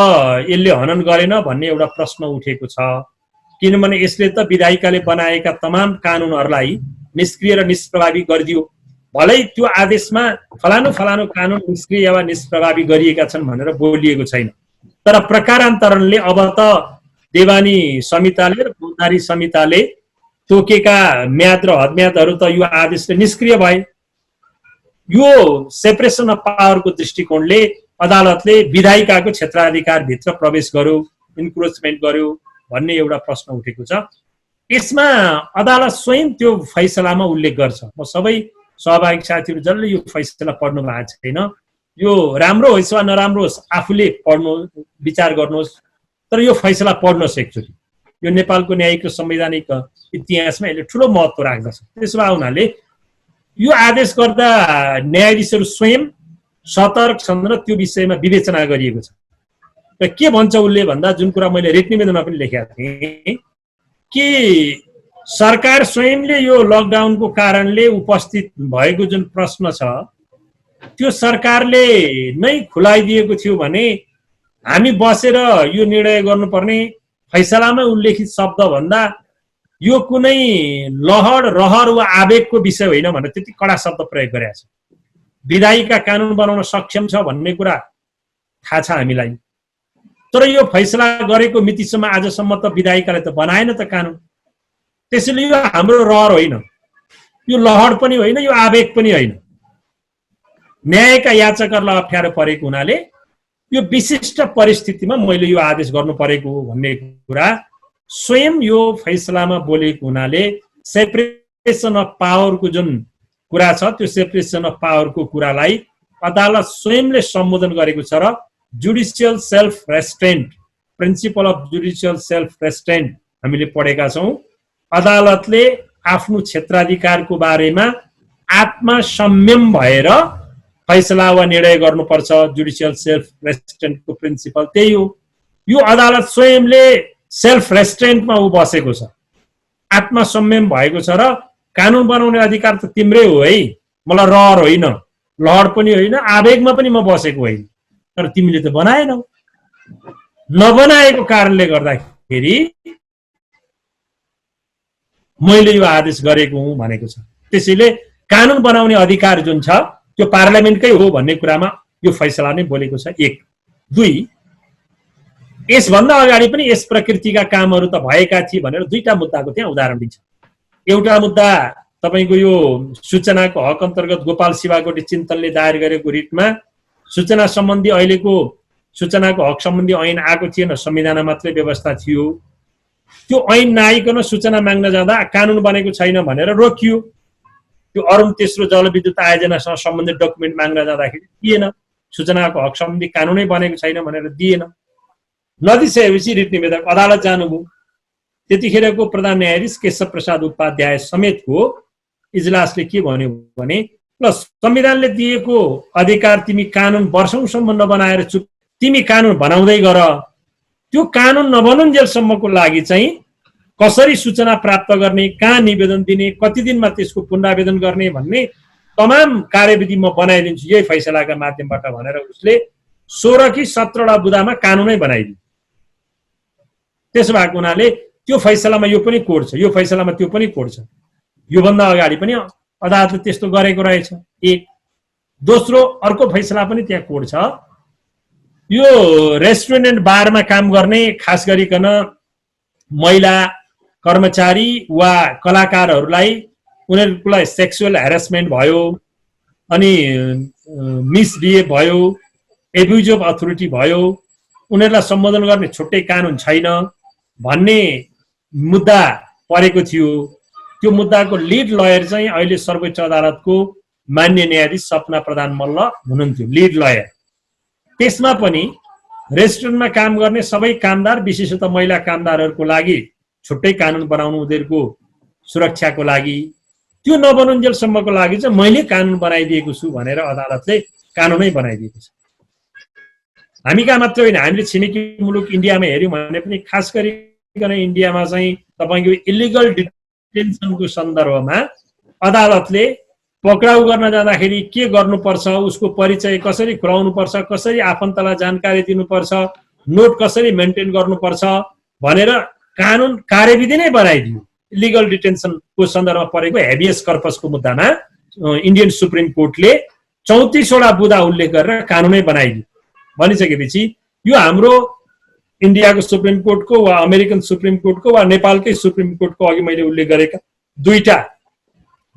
यसले हनन गरेन भन्ने एउटा प्रश्न उठेको छ। किनभने यसले त विधायिकाले बनाएका तमाम कानुनहरूलाई निष्क्रिय र निष्प्रभावी गरिदियो। भलै त्यो आदेशमा फलानु फलानु कानुन निष्क्रिय वा निष्प्रभावी गरिएका छन् भनेर बोलिएको छैन, तर प्रकारान्तरणले अब त देवानी संहिताले र फौजदारी संहिताले तोकेका म्याद र हदम्यादहरू त यो आदेशले निष्क्रिय भए। यो सेपरेसन अफ पावरको दृष्टिकोणले अदालतले विधायिकाको क्षेत्राधिकारभित्र प्रवेश गर्यो, इन्क्रोचमेन्ट गर्यो भन्ने एउटा प्रश्न उठेको छ। यसमा अदालत स्वयं त्यो फैसलामा उल्लेख गर्छ। म सबै सहभागी साथीहरू जसले यो फैसला पढ्नु भएको छैन, यो राम्रो होस् वा नराम्रो होस् आफूले पढ्नु विचार गर्नुहोस्, तर यो फैसला पढ्नुहोस् एकचोटि। यो नेपालको न्यायिक र संवैधानिक इतिहासमा यसले ठुलो महत्त्व राख्दछ। त्यसो भए हुनाले यो आदेश गर्दा न्यायाधीशहरू स्वयं सतर्क छन् र त्यो विषयमा विवेचना गरिएको छ। र के भन्छ उसले भन्दा, जुन कुरा मैले रेट निवेदनमा पनि लेखेका थिएँ कि सरकार स्वयंले यो लकडाउनको कारणले उपस्थित भएको जुन प्रश्न छ त्यो सरकारले नै खुलाइदिएको थियो भने हामी बसेर यो निर्णय गर्नुपर्ने फैसलामा उल्लेखित शब्द भन्दा यो कुनै लहर रहर वा आवेगको विषय होइन भनेर त्यति कडा शब्द प्रयोग गरेका छ। विधायिका कानुन बनाउन सक्षम छ भन्ने कुरा थाहा छ हामीलाई, तर यो फैसला गरेको मितिसम्म आजसम्म त विधायिकाले त बनाएन त कानुन। त्यसैले यो हाम्रो रहर होइन, यो लहर पनि होइन, यो आवेग पनि होइन। न्यायका याचकहरूलाई अप्ठ्यारो परेको हुनाले यो विशिष्ट परिस्थितिमा मैले यो आदेश गर्नु परेको भन्ने कुरा स्वयं यो फैसलामा बोलेको हुनाले सेपरेसन अफ पावरको जुन कुरा छ त्यो सेपरेसन अफ पावरको कुरालाई अदालत स्वयंले सम्बोधन गरेको छ र judicial self restaurant, principal of judicial self restaurant हामीले पढेका छौँ। अदालतले आफ्नो क्षेत्राधिकारको बारेमा आत्मसंयम भएर फैसला वा निर्णय गर्नुपर्छ। जुडिसियल सेल्फ रेस्ट्रेन्टको प्रिन्सिपल त्यही हो। यो अदालत स्वयंले सेल्फ रेस्ट्रेन्टमा ऊ बसेको छ, आत्मसंयम भएको छ र कानुन बनाउने अधिकार त तिम्रै हो है, मलाई रहर होइन, लहर पनि होइन, आवेगमा पनि म बसेको होइन, तर तिमीले त बनाएनौ। नबनाएको कारणले गर्दाखेरि मैले यो आदेश गरेको हुँ भनेको छ। त्यसैले कानुन बनाउने अधिकार जुन छ त्यो पार्लियामेन्टकै हो भन्ने कुरामा यो फैसला नै बोलेको छ। एक। दुई, यसभन्दा अगाडि पनि यस प्रकृतिका कामहरू त भएका थिए भनेर दुईटा मुद्दाको त्यहाँ उदाहरण दिन्छ। एउटा मुद्दा तपाईँको यो सूचनाको हक अन्तर्गत गोपाल शिवाकोटी चिन्तनले दायर गरेको रिटमा सूचना सम्बन्धी अहिलेको सूचनाको हक सम्बन्धी ऐन आएको थिएन, संविधानमा मात्रै व्यवस्था थियो। त्यो ऐन नआइकन सूचना माग्न जाँदा कानुन बनेको छैन भनेर रोकियो। त्यो अरुण तेस्रो जलविद्युत आयोजनासँग सम्बन्धित डकुमेन्ट माग्न जाँदाखेरि दिएन, सूचनाको हक सम्बन्धी कानुनै बनेको छैन भनेर दिएन। नदिसकेपछि रिट निवेदक अदालत जानुभयो। त्यतिखेरको प्रधान न्यायाधीश केशव प्रसाद उपाध्याय समेतको इजलासले के भन्यो भने ल संविधानले दिएको अधिकार तिमी कानुन वर्षौंसम्म नबनाएर चुप, तिमी कानुन बनाउँदै गर। त्यो कानुन नबनुन्जेलसम्मको लागि चाहिँ कसरी सूचना प्राप्त गर्ने, कहाँ निवेदन दिने, कति दिनमा त्यसको पुनरावेदन गर्ने भन्ने तमाम कार्यविधि म बनाइदिन्छु यही फैसलाका माध्यमबाट भनेर उसले 16 कि 17 बुँदामा कानुनै बनाइदियो। त्यसो भएको हुनाले त्यो फैसलामा यो पनि कोड छ, यो फैसलामा त्यो पनि कोड छ। योभन्दा अगाडि पनि अदालतले त्यस्तो गरेको रहेछ। एक। दोस्रो, अर्को फैसला पनि त्यहाँ कोड छ। यो रेस्टुरेन्ट एन्ड बारमा काम गर्ने खास गरिकन महिला कर्मचारी वा कलाकारहरूलाई उनीहरूलाई सेक्सुअल हेरेसमेन्ट भयो, अनि मिसबिहेभ भयो, एब्युज अफ अथोरिटी भयो, उनीहरूलाई सम्बोधन गर्ने छुट्टै कानुन छैन भन्ने मुद्दा परेको थियो। त्यो मुद्दाको लिड लयर चाहिँ अहिले सर्वोच्च अदालतको मान्य न्यायाधीश सपना प्रधान मल्ल हुनुहुन्थ्यो, लिड लयर। त्यसमा पनि रेस्टुरेन्टमा काम गर्ने सबै कामदार, विशेषतः महिला कामदारहरूको लागि छुट्टै कानुन बनाउनु, उनीहरूको सुरक्षाको लागि, त्यो नबनुन्जेलसम्मको लागि चाहिँ मैले कानुन बनाइदिएको छु भनेर अदालतले कानुनै बनाइदिएको छ। हामी कहाँ मात्रै होइन, हामीले छिमेकी मुलुक इन्डियामा हेऱ्यौँ भने पनि खास गरिकन इन्डियामा चाहिँ तपाईँको इलिगल डिटेन्सनको सन्दर्भमा अदालतले पक्राउ गर्न जाँदाखेरि के गर्नुपर्छ, उसको परिचय कसरी खुलाउनुपर्छ, कसरी आफन्तलाई जानकारी दिनुपर्छ, नोट कसरी मेन्टेन गर्नुपर्छ भनेर कानुन कार्यविधि नै बनाइदियो। इलिगल डिटेन्सनको सन्दर्भमा परेको हेबियस कर्पसको मुद्दामा इन्डियन सुप्रिम कोर्टले 34वटा बुदा उल्लेख गरेर कानुनै बनाइदियो। भनिसकेपछि यो हाम्रो इन्डियाको सुप्रिम कोर्टको वा अमेरिकन सुप्रिम कोर्टको वा नेपालकै सुप्रिम कोर्टको अघि मैले उल्लेख गरेका दुईटा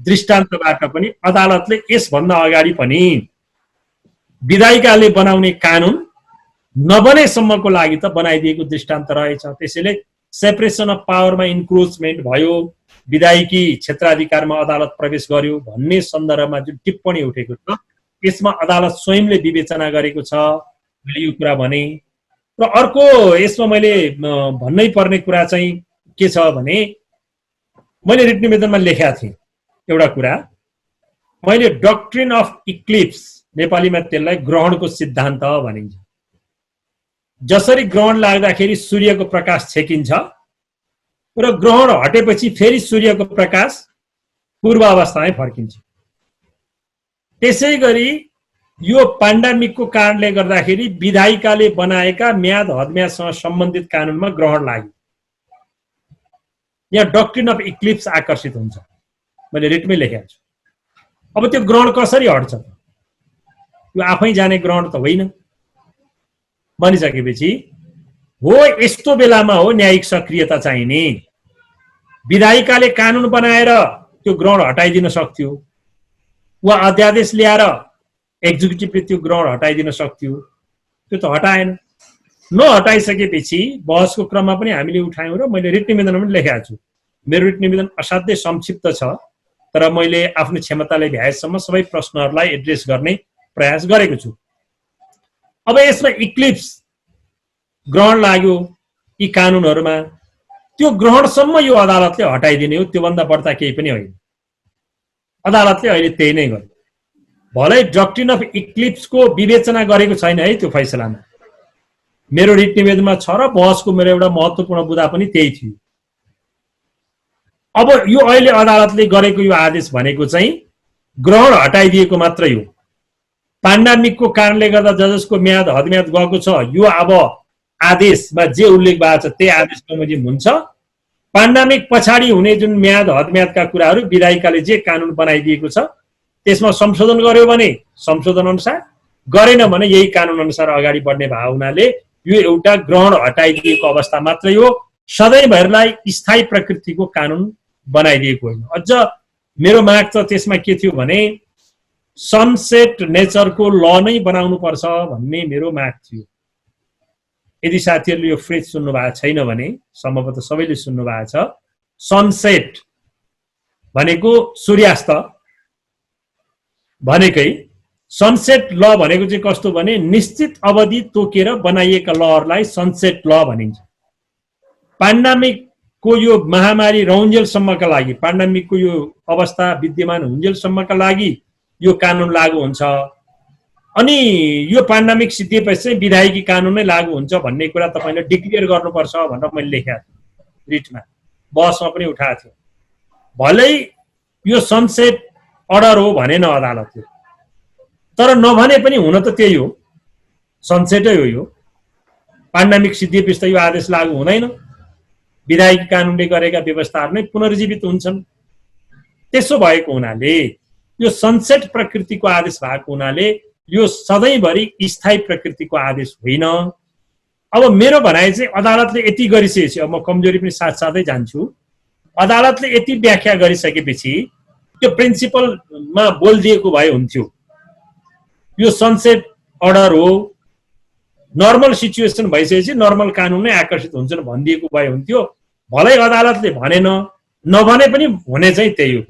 दृष्टान्तबाट पनि अदालतले यसभन्दा अगाडि पनि विधायिकाले बनाउने कानुन नबनेसम्मको लागि त बनाइदिएको दृष्टान्त रहेछ। त्यसैले सेपरेसन अफ पावरमा इन्क्रोचमेन्ट भयो, विधायिकी क्षेत्राधिकारमा अदालत प्रवेश गर्यो भन्ने सन्दर्भमा जुन टिप्पणी उठेको छ यसमा अदालत स्वयंले विवेचना गरेको छ, मैले यो कुरा भने। र अर्को यसमा मैले भन्नै पर्ने कुरा चाहिँ के छ भने, मैले रिट निवेदनमा लेखेका थिएँ एउटा कुरा, मैले डक्ट्रिन अफ इक्लिप्स, नेपालीमा त्यसलाई ग्रहणको सिद्धान्त भनिन्छ। जसरी ग्रहण लाग्दाखेरि सूर्यको प्रकाश छेकिन्छ र ग्रहण हटेपछि फेरि सूर्यको प्रकाश पूर्व अवस्थामै फर्किन्छ, त्यसै गरी यो पेन्डेमिकको कारणले गर्दाखेरि विधायिकाले बनाएका म्याद हदम्यादसँग सम्बन्धित कानुनमा ग्रहण लाग्यो। यहाँ डक्ट्रिन अफ इक्लिप्स आकर्षित हुन्छ, मैले रिटमै लेखेको छु। अब त्यो ग्रहण कसरी हट्छ? यो आफै जाने ग्रहण त होइन। भनिसकेपछि हो यस्तो बेलामा हो न्यायिक सक्रियता चाहिने। विधायिकाले कानुन बनाएर त्यो ग्रहण हटाइदिन सक्थ्यो वा अध्यादेश ल्याएर एक्जिक्युटिभले त्यो ग्रहण हटाइदिन सक्थ्यो, त्यो त हटाएन। नहटाइसकेपछि बहसको क्रममा पनि हामीले उठायौँ र मैले रिट निवेदनमा पनि लेखेको छु। मेरो रिट निवेदन असाध्यै संक्षिप्त छ, तर मैले आफ्नो क्षमताले भ्याएसम्म सबै प्रश्नहरूलाई एड्रेस गर्ने प्रयास गरेको छु। अब यसमा इक्लिप्स ग्रहण लाग्यो यी कानुनहरूमा, त्यो ग्रहणसम्म यो अदालतले हटाइदिने हो, त्योभन्दा बढ्ता केही पनि होइन। अदालतले अहिले त्यही नै गर्यो। भलै डक्ट्रिन अफ इक्लिप्सको विवेचना गरेको छैन है त्यो फैसलामा, मेरो रिट निवेदनमा छ र बहसको मेरो एउटा महत्त्वपूर्ण बुदा पनि त्यही थियो। अब यो अहिले अदालतले गरेको यो आदेश भनेको चाहिँ ग्रहण हटाइदिएको मात्रै हो। पेन्डेमिकको कारणले गर्दा जसको म्याद हदम्याद गएको छ, यो अब आदेशमा जे उल्लेख भएको छ त्यही आदेश बमोजिम हुन्छ। पेन्डेमिक पछाडि हुने जुन म्याद हदम्यादका कुराहरू विधायिकाले जे कानुन बनाइदिएको छ त्यसमा संशोधन गर्यो भने संशोधन अनुसार, गरेन भने यही कानुन अनुसार अगाडि बढ्ने भएको हुनाले यो एउटा ग्रहण हटाइदिएको अवस्था मात्रै हो, सधैँभरिलाई स्थायी प्रकृतिको कानुन बनाइदिएको होइन। अझ मेरो माग त त्यसमा के थियो भने सनसेट नेचरको ल नै बनाउनु पर्छ भन्ने मेरो माग थियो। यदि साथीहरूले यो फ्रेज सुन्नु भएको छैन भने सम्भवतः सबैले सुन्नु भएको छ। सनसेट भनेको सूर्यास्त भनेकै, सनसेट ल भनेको चाहिँ कस्तो भने निश्चित अवधि तोकेर बनाइएका लहरूलाई सनसेट ल भनिन्छ। पेन्डेमिकको यो महामारी रहन्जेलसम्मका लागि, पेन्डेमिकको यो अवस्था विद्यमान हुन्जेलसम्मका लागि यो कानुन लागू हुन्छ। अनि यो पेन्डेमिक सिद्धिएपछि चाहिँ विधायिकी कानुन नै लागू हुन्छ भन्ने कुरा तपाईँले डिक्लेयर गर्नुपर्छ भनेर मैले लेखेको थिएँ रिटमा, बहसमा पनि उठाएको थियो। भलै यो सनसेट अर्डर हो भनेन अदालतले, तर नभने पनि हुन त त्यही हो, सनसेटै हो। यो पेन्डेमिक सिद्धिएपछि त यो आदेश लागू हुँदैन, विधायिकी कानुनले गरेका व्यवस्थाहरू नै पुनर्जीवित हुन्छन्। त्यसो भएको हुनाले यो सनसेट प्रकृतिको आदेश भएको हुनाले यो सधैँभरि स्थायी प्रकृतिको आदेश होइन। अब मेरो भनाइ चाहिँ अदालतले यति गरिसकेपछि, अब म कमजोरी पनि साथसाथै जान्छु, अदालतले यति व्याख्या गरिसकेपछि त्यो प्रिन्सिपलमा बोलिदिएको भए हुन्थ्यो यो सनसेट अर्डर हो, नर्मल सिचुएसन भइसकेपछि नर्मल कानुन नै आकर्षित हुन्छन् भनिदिएको भए हुन्थ्यो। भलै अदालतले भनेन, नभने पनि हुने चाहिँ त्यही हो।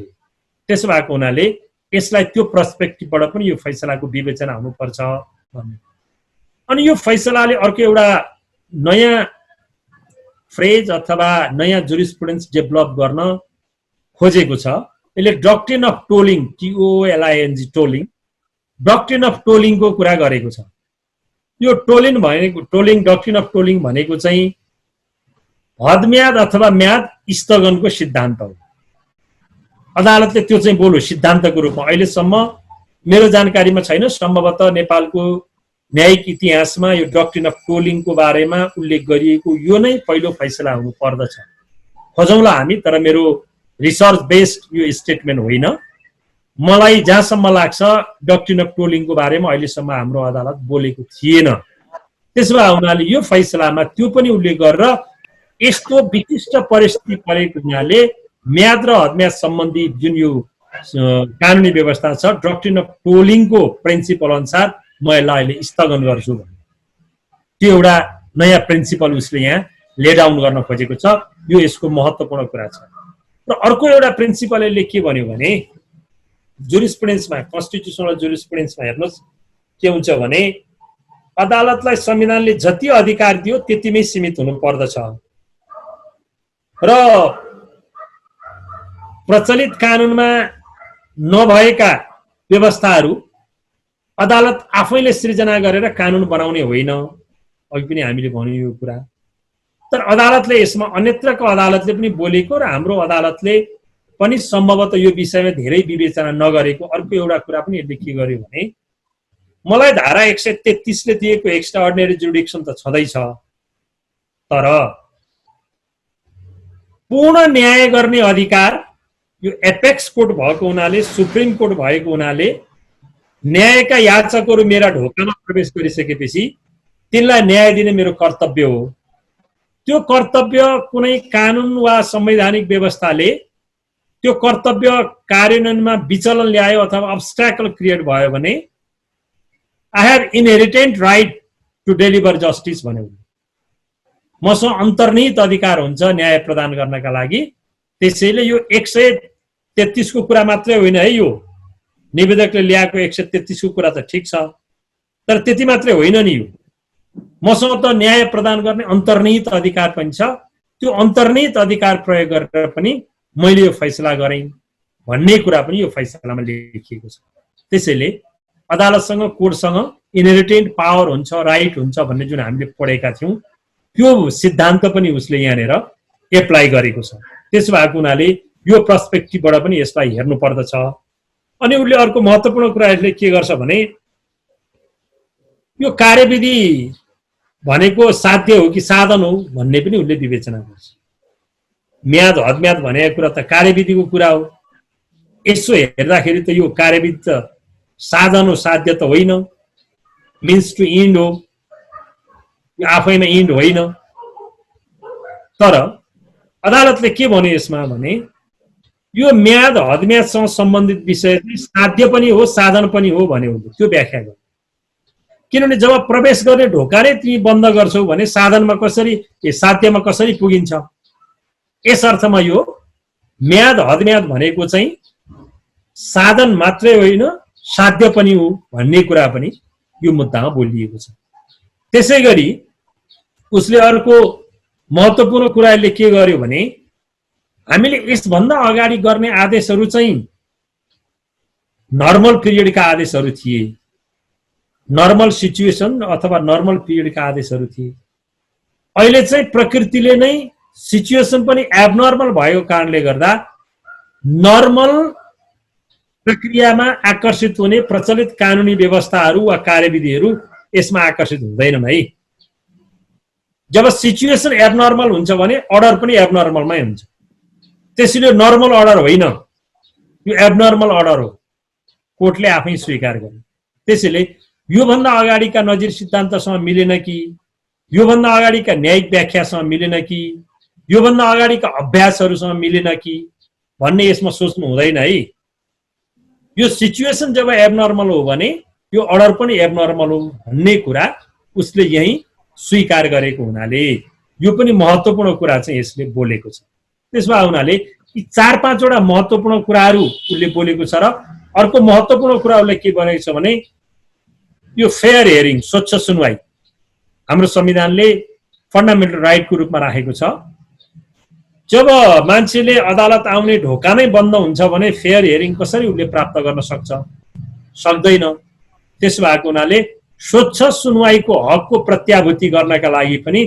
त्यसो भएको हुनाले यसलाई त्यो पर्सपेक्टिभबाट पनि यो फैसलाको विवेचना हुनुपर्छ भन्ने। अनि यो फैसलाले अर्को एउटा नयाँ फ्रेज अथवा नयाँ जुरिस्प्रुडेन्स डेभलप गर्न खोजेको छ। यसले doctrine of tolling, TOLING, tolling, doctrine of टोलिङको कुरा गरेको छ। यो टोलिङ डक्ट्रिन अफ टोलिङ भनेको चाहिँ हदम्याद अथवा म्याद स्थगनको सिद्धान्त हो। अदालतले त्यो चाहिँ बोल्यो सिद्धान्तको रूपमा। अहिलेसम्म मेरो जानकारीमा छैन, सम्भवतः नेपालको न्यायिक इतिहासमा यो डक्ट्रिन अफ टोलिङको बारेमा उल्लेख गरिएको यो नै पहिलो फैसला हुनु पर्दछ। खोजौँला हामी, तर मेरो रिसर्च बेस्ड यो स्टेटमेन्ट होइन। मलाई जहाँसम्म लाग्छ डक्ट्रिन अफ टोलिङको बारेमा अहिलेसम्म हाम्रो अदालत बोलेको थिएन। त्यसो भए हुनाले यो फैसलामा त्यो पनि उल्लेख गरेर यस्तो विशिष्ट परिस्थिति परेको हुनाले म्याद र हदम्याद सम्बन्धी जुन यो कानुनी व्यवस्था छ डक्ट्रिन अफ टोलिङको प्रिन्सिपल अनुसार म यसलाई अहिले स्थगन गर्छु भन्ने त्यो एउटा नयाँ प्रिन्सिपल उसले यहाँ ले डाउन गर्न खोजेको छ। यो यसको महत्त्वपूर्ण कुरा छ। र अर्को एउटा प्रिन्सिपल यसले के भन्यो भने जुरिस्प्रुडेन्समा, कन्स्टिट्युसनल जुरिस्प्रुडेन्समा हेर्नुहोस् के हुन्छ भने अदालतलाई संविधानले जति अधिकार दियो त्यतिमै सीमित हुनु पर्दछ र प्रचलित कानुनमा नभएका व्यवस्थाहरू अदालत आफैले सृजना गरेर कानुन बनाउने होइन। अघि पनि हामीले भन्यौँ यो कुरा। तर अदालतले यसमा अन्यत्रको अदालतले पनि बोलेको र हाम्रो अदालतले पनि सम्भवतः यो विषयमा धेरै विवेचना नगरेको अर्को एउटा कुरा पनि यसले के गर्यो भने मलाई धारा 133 ले दिएको एक्स्ट्रा अर्डिनरी जुरिडिक्सन त छँदैछ, तर पूर्ण न्याय गर्ने अधिकार यो एपेक्स कोर्ट भएको हुनाले, सुप्रिम कोर्ट भएको हुनाले न्यायका याचकहरू मेरा ढोकामा प्रवेश गरिसकेपछि तिनलाई न्याय दिने मेरो कर्तव्य हो। त्यो कर्तव्य कुनै कानुन वा संवैधानिक व्यवस्थाले त्यो कर्तव्य कार्यान्वयनमा विचलन ल्यायो अथवा अब्स्ट्याकल क्रिएट भयो भने I have inherent right to deliver justice भन्यो। मसँग अन्तर्निहित अधिकार हुन्छ न्याय प्रदान गर्नका लागि। त्यसैले यो 133 को कुरा मात्रै होइन है, यो निवेदकले ल्याएको 133 को कुरा त ठिक छ, तर त्यति मात्रै होइन नि। यो मसँग त न्याय प्रदान गर्ने अन्तर्निहित अधिकार पनि छ। त्यो अन्तर्निहित अधिकार प्रयोग गरेर पनि मैले यो फैसला गरेँ भन्ने कुरा पनि यो फैसलामा लेखिएको छ। त्यसैले अदालतसँग, कोर्टसँग इनहेरिटेन्ट पावर हुन्छ, राइट हुन्छ भन्ने जुन हामीले पढेका थियौँ त्यो सिद्धान्त पनि उसले यहाँनिर एप्लाई गरेको छ। त्यसो भएको हुनाले यो पर्सपेक्टिभबाट पनि यसलाई हेर्नु पर्दछ। अनि उसले अर्को महत्त्वपूर्ण कुरा यसले के गर्छ भने यो कार्यविधि भनेको साध्य हो कि साधन हो भन्ने पनि उसले विवेचना गर्छ। म्याद हदम्याद भनेको कुरा त कार्यविधिको कुरा हो। यसो हेर्दाखेरि त यो कार्यविधि त साधन हो, साध्य त होइन। मिन्स टु इन्ड हो, यो आफैमा इन्ड होइन। तर अदालतले के भन्यो यसमा भने यो म्याद हदम्यादसँग सम्बन्धित विषय चाहिँ साध्य पनि हो, साधन पनि हो भन्यो। त्यो व्याख्या गर्यो। किनभने जब प्रवेश गर्ने ढोका नै तिमी बन्द गर्छौ भने साधनमा कसरी, साध्यमा कसरी पुगिन्छ? यस अर्थमा यो म्याद हदम्याद भनेको चाहिँ साधन मात्रै होइन, साध्य पनि हो भन्ने कुरा पनि यो मुद्दामा बोलिएको छ। त्यसै गरी उसले अर्को महत्त्वपूर्ण कुराले के गर्यो भने हामीले यसभन्दा अगाडि गर्ने आदेशहरू चाहिँ नर्मल पिरियडका आदेशहरू थिए, नर्मल सिचुएसन अथवा नर्मल पिरियडका आदेशहरू थिए। अहिले चाहिँ प्रकृतिले नै सिचुएसन पनि एबनर्मल भएको कारणले गर्दा नर्मल प्रक्रियामा आकर्षित हुने प्रचलित कानुनी व्यवस्थाहरू वा कार्यविधिहरू यसमा आकर्षित हुँदैनन् है। जब सिचुएसन एबनर्मल हुन्छ भने अर्डर पनि एबनर्मलमै हुन्छ। त्यसैले नर्मल अर्डर होइन, यो एबनर्मल अर्डर हो, कोर्टले आफै स्वीकार गर्यो। त्यसैले योभन्दा अगाडिका नजिर सिद्धान्तसँग मिलेन कि, योभन्दा अगाडिका न्यायिक व्याख्यासँग मिलेन कि, योभन्दा अगाडिका अभ्यासहरूसँग मिलेन कि भन्ने यसमा सोच्नु हुँदैन है। यो सिचुएसन जब एबनर्मल हो भने यो अर्डर पनि एबनर्मल हो भन्ने कुरा उसले यही स्वीकार गरेको हुनाले यो पनि महत्त्वपूर्ण कुरा चाहिँ यसले बोलेको छ। त्यसो भए हुनाले यी 4-5 वटा महत्त्वपूर्ण कुराहरू उसले बोलेको छ र अर्को महत्त्वपूर्ण कुरा उसले के भनेको छ भने यो फेयर हियरिङ, स्वच्छ सुनवाई हाम्रो संविधानले फन्डामेन्टल राइटको रूपमा राखेको छ। जब मान्छेले अदालत आउने ढोका नै बन्द हुन्छ भने फेयर हियरिङ कसरी उसले प्राप्त गर्न सक्छ? सक्दैन। त्यसो भएको हुनाले स्वच्छ सुनवाईको हकको प्रत्याभूति गर्नका लागि पनि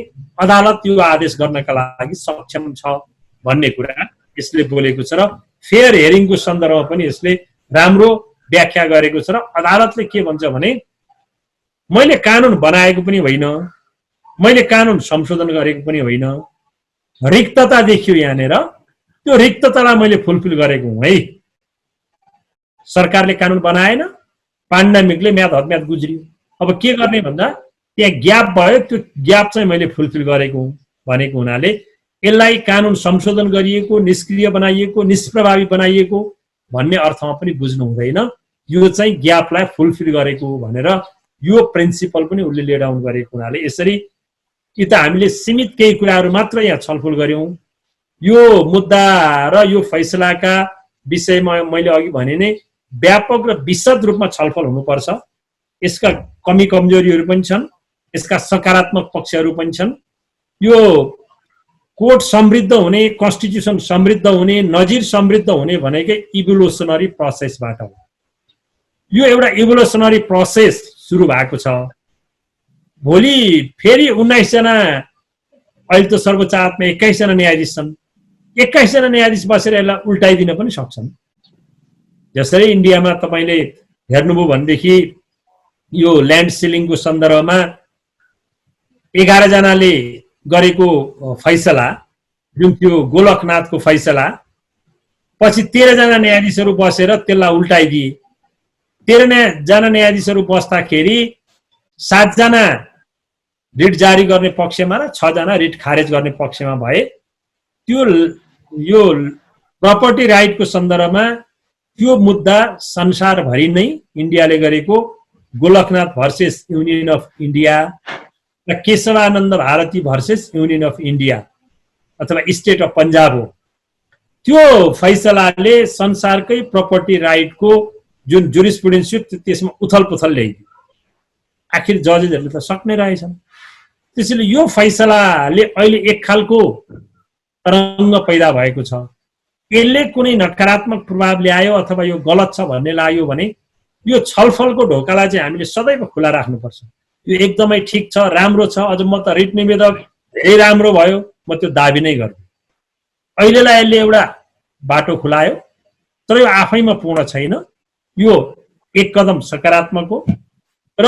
अदालत यो आदेश गर्नका लागि सक्षम छ भन्ने कुरा यसले बोलेको छ र फेयर हियरिङको सन्दर्भमा पनि यसले राम्रो व्याख्या गरेको छ। र अदालतले के भन्छ भने मैले कानुन बनाएको पनि होइन, मैले कानुन संशोधन गरेको पनि होइन, रिक्तता देखियो यहाँनिर, त्यो रिक्ततालाई मैले फुलफिल गरेको हुँ है। सरकारले कानुन बनाएन, पान्डामिकले म्याद हदम्याद गुज्रियो। अब के गर्ने भन्दा त्यहाँ ग्याप भयो, त्यो ग्याप चाहिँ मैले फुलफिल गरेको हुँ भनेको हुनाले यसलाई कानुन संशोधन गरिएको, निष्क्रिय बनाइएको, निष्प्रभावी बनाइएको भन्ने अर्थमा पनि बुझ्नु हुँदैन। यो चाहिँ ग्यापलाई फुलफिल गरेको भनेर यो प्रिन्सिपल पनि उसले लिएर आउनु गरेको हुनाले यसरी कि त हामीले सीमित केही कुराहरू मात्र यहाँ छलफल गर्यौं। यो मुद्दा र यो फैसलाका विषयमा मैले अघि भने नै व्यापक र विशद रूपमा छलफल हुनुपर्छ। यसका कमी कमजोरीहरू पनि छन्, यसका सकारात्मक पक्षहरू पनि छन्। यो कोर्ट समृद्ध हुने, कन्स्टिट्युसन समृद्ध हुने, नजिर समृद्ध हुने भनेकै इभोल्युसनरी प्रोसेसबाट हो। यो एउटा इभोल्युसनरी प्रोसेस सुरु भएको छ। भोलि फेरि 19 जना, अहिले त सर्वोच्च अदालतमा 21 जना न्यायाधीश छन्, 21 जना न्यायाधीश बसेर यसलाई उल्टाइदिन पनि सक्छन्। जसरी इन्डियामा तपाईले हेर्नुभयो भनेदेखि यो ल्यान्ड सिलिङको सन्दर्भमा 11 जनाले गरेको फैसला जुन थियो गोलकनाथको फैसला, पछि 13 जना न्यायाधीशहरू बसेर त्यसलाई उल्टाइदिए। 13 जना न्यायाधीशहरू बस्दाखेरि 7 जना रिट जारी गर्ने पक्षमा र 6 जना रिट खारेज गर्ने पक्षमा भए। त्यो यो प्रपर्टी राइटको सन्दर्भमा त्यो मुद्दा संसारभरि नै इन्डियाले गरेको Golaknath versus union of India र Keshavananda Bharati versus union of India अथवा स्टेट अफ पन्जाब हो। त्यो फैसलाले संसारकै प्रपर्टी राइटको जुन जुरिस्प्रुडेन्स थियो त्यसमा उथलपुथल ल्याइदियो। आखिर जजेसहरूले त सक्ने रहेछन्। त्यसैले यो फैसलाले अहिले एक खालको तरङ्ग पैदा भएको छ। यसले कुनै नकारात्मक प्रभाव ल्यायो अथवा यो गलत छ भन्ने लाग्यो भने यो छलफलको ढोकालाई चाहिँ हामीले सदैव खुला राख्नुपर्छ। यो एकदमै ठिक छ, राम्रो छ, अझ म त रिट निवेदक धेरै राम्रो भयो, म त्यो दाबी नै गर्छु। अहिलेलाई यसले एउटा बाटो खुलायो, तर यो आफैमा पूर्ण छैन। यो एक कदम सकारात्मक हो र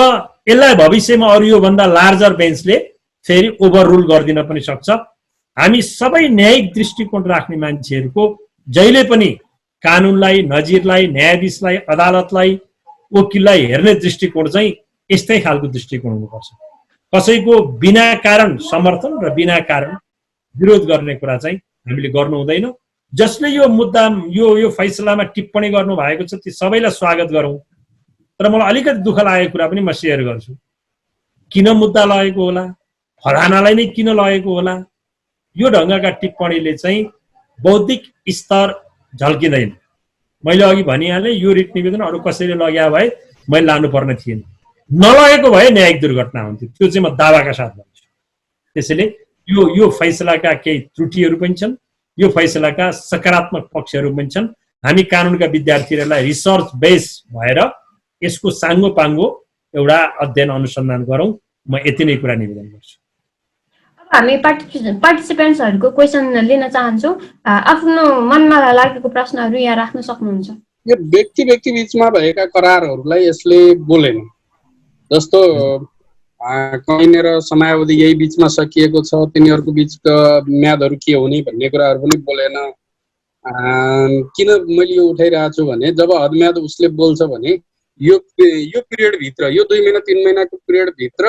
यसलाई भविष्यमा अरू योभन्दा लार्जर बेन्चले फेरि ओभररुल गरिदिन पनि सक्छ। हामी सबै न्यायिक दृष्टिकोण राख्ने मान्छेहरूको जहिले पनि कानुनलाई, नजिरलाई, न्यायाधीशलाई, अदालतलाई, वकिललाई हेर्ने दृष्टिकोण चाहिँ यस्तै खालको दृष्टिकोण हुनुपर्छ। कसैको बिना कारण समर्थन र बिना कारण विरोध गर्ने कुरा चाहिँ हामीले गर्नु हुँदैन। जसले यो मुद्दा यो फैसलामा टिप्पणी गर्नु भएको छ ती सबैलाई स्वागत गरौँ। तर मलाई अलिकति दुःख लागेको कुरा पनि म सेयर गर्छु। किन मुद्दा लगेको होला, फलानालाई नै किन लगेको होला, यो ढङ्गका टिप्पणीले चाहिँ बौद्धिक स्तर झल्किँदैन। मैले अघि भनिहालेँ, यो रिट निवेदन अरू कसैले लग्या भए मैले लानुपर्ने थिएन, नलगेको भए न्यायिक दुर्घटना हुन्थ्यो। त्यो चाहिँ म दावाका साथ भन्छु। त्यसैले यो फैसलाका केही त्रुटिहरू पनि छन्, यो फैसलाका सकारात्मक पक्षहरू पनि छन्। हामी कानुनका विद्यार्थीहरूलाई रिसर्च बेस भएर यसको साङ्गो पाङ्गो एउटा अध्ययन अनुसन्धान गरौँ। म यति नै कुरा निवेदन गर्छु। हामी पार्टिसिपेन्ट्सहरूको क्वेसन लिन चाहन्छौँ। आफ्नो मनमा लागेको प्रश्नहरू यहाँ राख्न सक्नुहुन्छ। यो व्यक्ति बीचमा भएका करारहरूलाई यसले बोलेन। जस्तो कैने र समयावधि यही बीचमा सकिएको छ, तिनीहरूको बीचको म्यादहरू के हुने भन्ने कुराहरू पनि बोलेन। किन मैले यो उठाइरहेको छु भने जब हदम्याद उसले बोल्छ भने यो पिरियडभित्र, यो 2 महिना 3 महिनाको पिरियडभित्र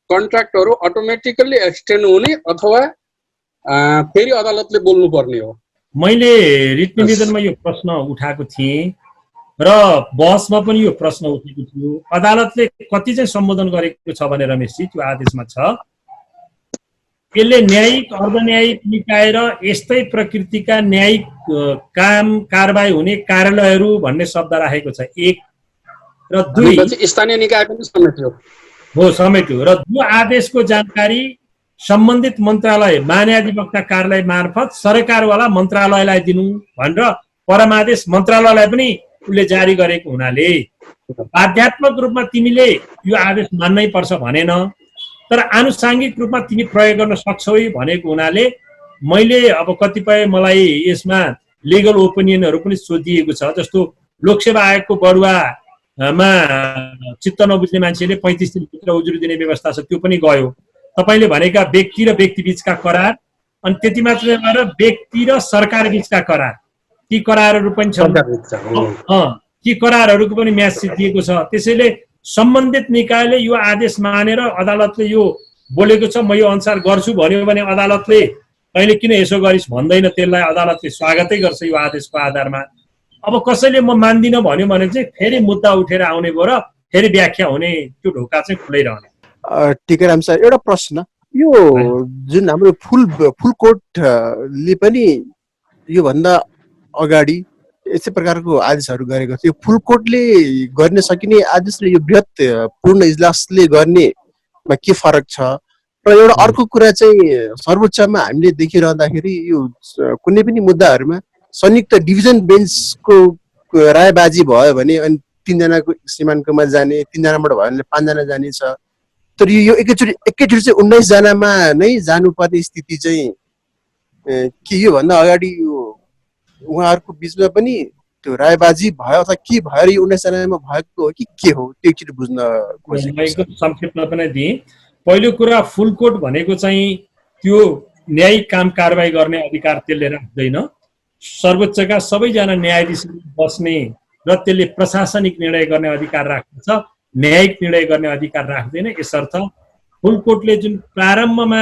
कन्ट्र्याक्टहरू अटोमेटिकल्ली एक्सटेन्ड हुने अथवा फेरि अदालतले बोल्नु पर्ने हो। मैले रिट निवेदनमा यो प्रश्न उठाएको थिएँ र बहसमा पनि यो प्रश्न उठेको थियो। अदालतले कति चाहिँ सम्बोधन गरेको छ भने रमेशजी त्यो आदेशमा छ, यसले न्यायिक अर्धन्यायिक निकाय र यस्तै प्रकृतिका न्यायिक काम कारबाही हुने कार्यालयहरू भन्ने शब्द राखेको छ, एक। र दुई, स्थानीय निकाय पनि समेट्यो हो, समेट्यो। र जो आदेशको जानकारी सम्बन्धित मन्त्रालय महान्यायाधिवक्ता कार्यालय मार्फत सरकारवाला मन्त्रालयलाई दिनु भनेर परमादेश मन्त्रालयलाई पनि उसले जारी गरेको हुनाले बाध्यात्मक रूपमा तिमीले यो आदेश मान्नै पर्छ भनेन, तर आनुषाङ्गिक रूपमा तिमी प्रयोग गर्न सक्छौ भनेको हुनाले मैले अब कतिपय मलाई यसमा लिगल ओपिनियनहरू पनि सोधिएको छ। जस्तो लोकसेवा आयोगको बढुवामा चित्त नबुझ्ने मान्छेले 35 दिनभित्र उजुरी दिने व्यवस्था छ, त्यो पनि गयो। तपाईँले भनेका व्यक्ति र व्यक्ति बीचका करार, अनि त्यति मात्र नभएर व्यक्ति र सरकार बीचका करार, ती करारहरू पनि छन्। ती करारहरूको पनि म्याच सिद्धिएको छ। त्यसैले सम्बन्धित निकायले यो आदेश मानेर अदालतले यो बोलेको छ, म यो अनुसार गर्छु भन्यो भने अदालतले तैँले किन यसो गरिस् भन्दैन, त्यसलाई अदालतले स्वागतै गर्छ यो आदेशको आधारमा। अब कसैले म मान्दिनँ भन्यो भने चाहिँ फेरि मुद्दा उठेर आउने भयो र फेरि व्याख्या हुने त्यो ढोका चाहिँ खुलैरहने। टिकाराम सर, एउटा प्रश्न, यो जुन हाम्रो फुल कोर्टले पनि योभन्दा अगाडि यस्तै प्रकारको आदेशहरू गरेको थियो। फुल कोर्टले गर्न सकिने आदेशले यो बृहत पूर्ण इजलासले गर्नेमा के फरक छ? र एउटा अर्को कुरा चाहिँ सर्वोच्चमा हामीले देखिरहँदाखेरि यो कुनै पनि मुद्दाहरूमा संयुक्त डिभिजन बेन्चको रायबाजी भयो भने अनि 3 जनाको श्रीमानको जाने, 3 जनाबाट भयो भने 5 जना जाने छ। तर यो एकैचोटि चाहिँ 19 जनामा नै जानुपर्ने स्थिति चाहिँ के योभन्दा अगाडि यो उहाँहरूको बिचमा पनि त्यो रायबाजी भयो अथवा के भएर यो 19 जनामा भएको हो कि के हो, त्यो एकचोटि बुझ्न कोसिस संक्षेपमा पनि दिएँ। पहिलो कुरा, फुल कोर्ट भनेको चाहिँ त्यो न्यायिक काम कारबाही गर्ने अधिकार त्यसले राख्दैन। सर्वोच्चका सबैजना न्यायाधीशले बस्ने र त्यसले प्रशासनिक निर्णय गर्ने अधिकार राख्दछ, न्यायिक निर्णय गर्ने अधिकार राख्दैन। यसर्थ फुल कोर्टले जुन प्रारम्भमा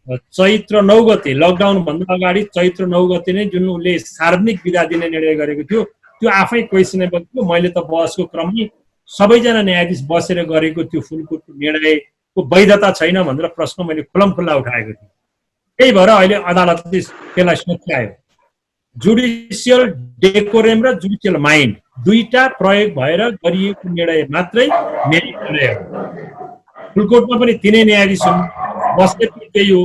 चैत्र 9 गते लकडाउन भन्दा अगाडि चैत्र 9 गते नै जुन उसले सार्वजनिक बिदा दिने निर्णय गरेको थियो, त्यो आफै क्वेसनेबल थियो। मैले त बहसको क्रममै सबैजना न्यायाधीश बसेर गरेको त्यो फुल कोर्टको निर्णयको वैधता छैन भनेर प्रश्न मैले खुल्ला उठाएको थिएँ। त्यही भएर अहिले अदालतले त्यसलाई सच्यायो। जुडिसियल डेकोरेम र जुडिसियल माइन्ड दुईटा प्रयोग भएर गरिएको निर्णय मात्रै न्यायिक निर्णय हो। फुल कोर्टमा पनि तिनै न्यायाधीश हुन्, बस्दै पनि त्यही हो।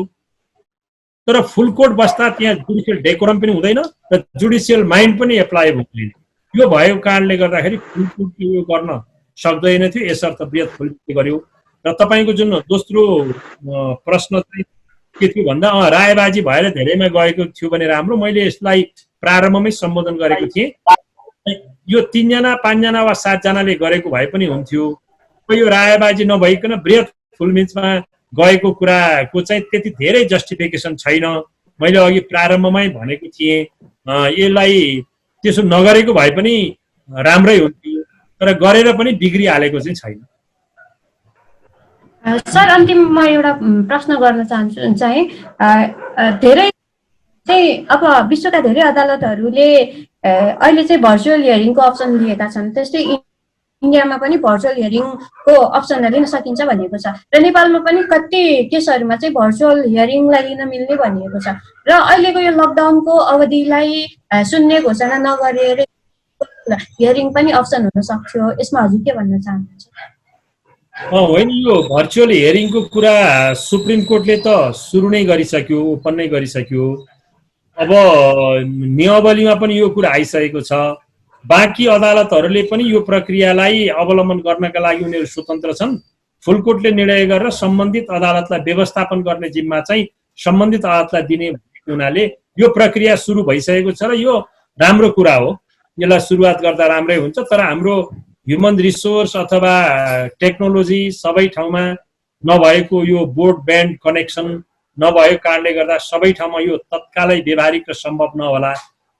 तर फुल कोर्ट बस्दा त्यहाँ जुडिसियल डेकोरम पनि हुँदैन र जुडिसियल माइन्ड पनि एप्लाई हुँदैन। यो भएको कारणले गर्दाखेरि फुल कोर्ट यो गर्न सक्दैन थियो। यसर्थ बृहत फुलले गर्यो। र तपाईँको जुन दोस्रो प्रश्न चाहिँ के थियो भन्दा रायबाजी भएर धेरैमा गएको थियो भने राम्रो, मैले यसलाई प्रारम्भमै सम्बोधन गरेको थिएँ। यो 3 जना 5 जना वा 7 जनाले गरेको भए पनि हुन्थ्यो। यो रायबाजी नभइकन बृहत फुलमिन्चमा गएको कुराको चाहिँ त्यति धेरै जस्टिफिकेसन छैन। मैले अघि प्रारम्भमै भनेको थिएँ यसलाई त्यसो नगरेको भए पनि राम्रै हुन्थ्यो, तर गरेर पनि बिग्रिहालेको चाहिँ छैन। सर, अन्तिममा एउटा प्रश्न गर्न चाहन्छु चाहिँ धेरै चाहिँ अब विश्वका धेरै अदालतहरूले अहिले चाहिँ भर्चुअल हियरिङको अप्सन दिएका छन्। त्यस्तै इन्डियामा पनि भर्चुअल हियरिङको अप्सनलाई लिन सकिन्छ भनिएको छ र नेपालमा पनि कति केसहरूमा चाहिँ भर्चुअल हियरिङलाई लिन मिल्ने भनिएको छ। र अहिलेको यो लकडाउनको अवधिलाई सुन्ने घोषणा नगरेर हियरिङ पनि अप्सन हुन सक्थ्यो, यसमा हजुर के भन्न चाहनुहुन्छ? होइन, यो भर्चुअल हियरिङको कुरा सुप्रिम कोर्टले त सुरु नै गरिसक्यो, ओपन नै गरिसक्यो। अब नियमावलीमा पनि यो कुरा आइसकेको छ। बाँकी अदालतहरूले पनि यो प्रक्रियालाई अवलम्बन गर्नका लागि उनीहरू स्वतन्त्र छन्। फुल कोर्टले निर्णय गरेर सम्बन्धित अदालतलाई व्यवस्थापन गर्ने जिम्मा चाहिँ सम्बन्धित अदालतलाई दिने हुनाले यो प्रक्रिया सुरु भइसकेको छ र यो राम्रो कुरा हो। यसलाई सुरुवात गर्दा राम्रै हुन्छ। तर हाम्रो ह्युमन रिसोर्स अथवा टेक्नोलोजी सबै ठाउँमा नभएको, यो ब्रोडब्यान्ड कनेक्सन नभएको कारणले गर्दा सबै ठाउँमा यो तत्कालै व्यवहारिक र सम्भव नहोला।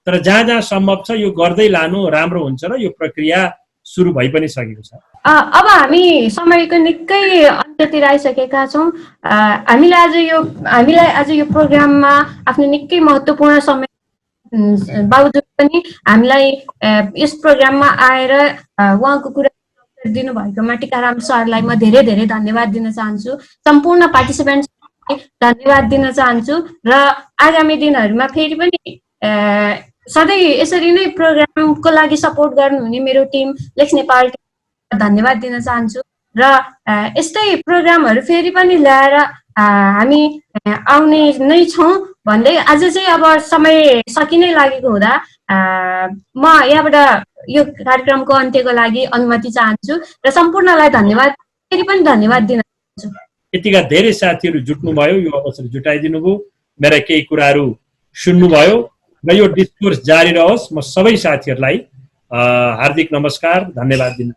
तर जहाँ जहाँ सम्भव छ यो गर्दै लानु राम्रो हुन्छ र यो प्रक्रिया सुरु भइ पनि सकेको छ। अब हामी समयको निकै अन्त्यतिर आइसकेका छौँ। हामीलाई आज यो प्रोग्राममा आफ्नो निकै महत्त्वपूर्ण समय बावजुद पनि हामीलाई यस प्रोग्राममा आएर उहाँको कुरा दिनुभएकोमा टिकाराम सरलाई म धेरै धेरै धन्यवाद दिन चाहन्छु। सम्पूर्ण पार्टिसिपेन्ट धन्यवाद दिन चाहन्छु र आगामी दिनहरूमा फेरि पनि सधैँ यसरी नै प्रोग्रामको लागि सपोर्ट गर्नुहुने मेरो टिम लेख्स नेपाल धन्यवाद दिन चाहन्छु र यस्तै प्रोग्रामहरू फेरि पनि ल्याएर हामी आउने नै छौँ भन्दै आज चाहिँ अब समय सकिनै लागेको हुँदा म यहाँबाट यो कार्यक्रमको अन्त्यको लागि अनुमति चाहन्छु र सम्पूर्णलाई धन्यवाद फेरि पनि धन्यवाद दिन चाहन्छु। यतिका धेरै साथीहरू जुट्नुभयो, यो अवसर जुटाइदिनु भयो, मेरा केही कुराहरू सुन्नुभयो र यो डिस्कोर्स जारी रहोस्। म सबै साथीहरूलाई हार्दिक नमस्कार, धन्यवाद दिन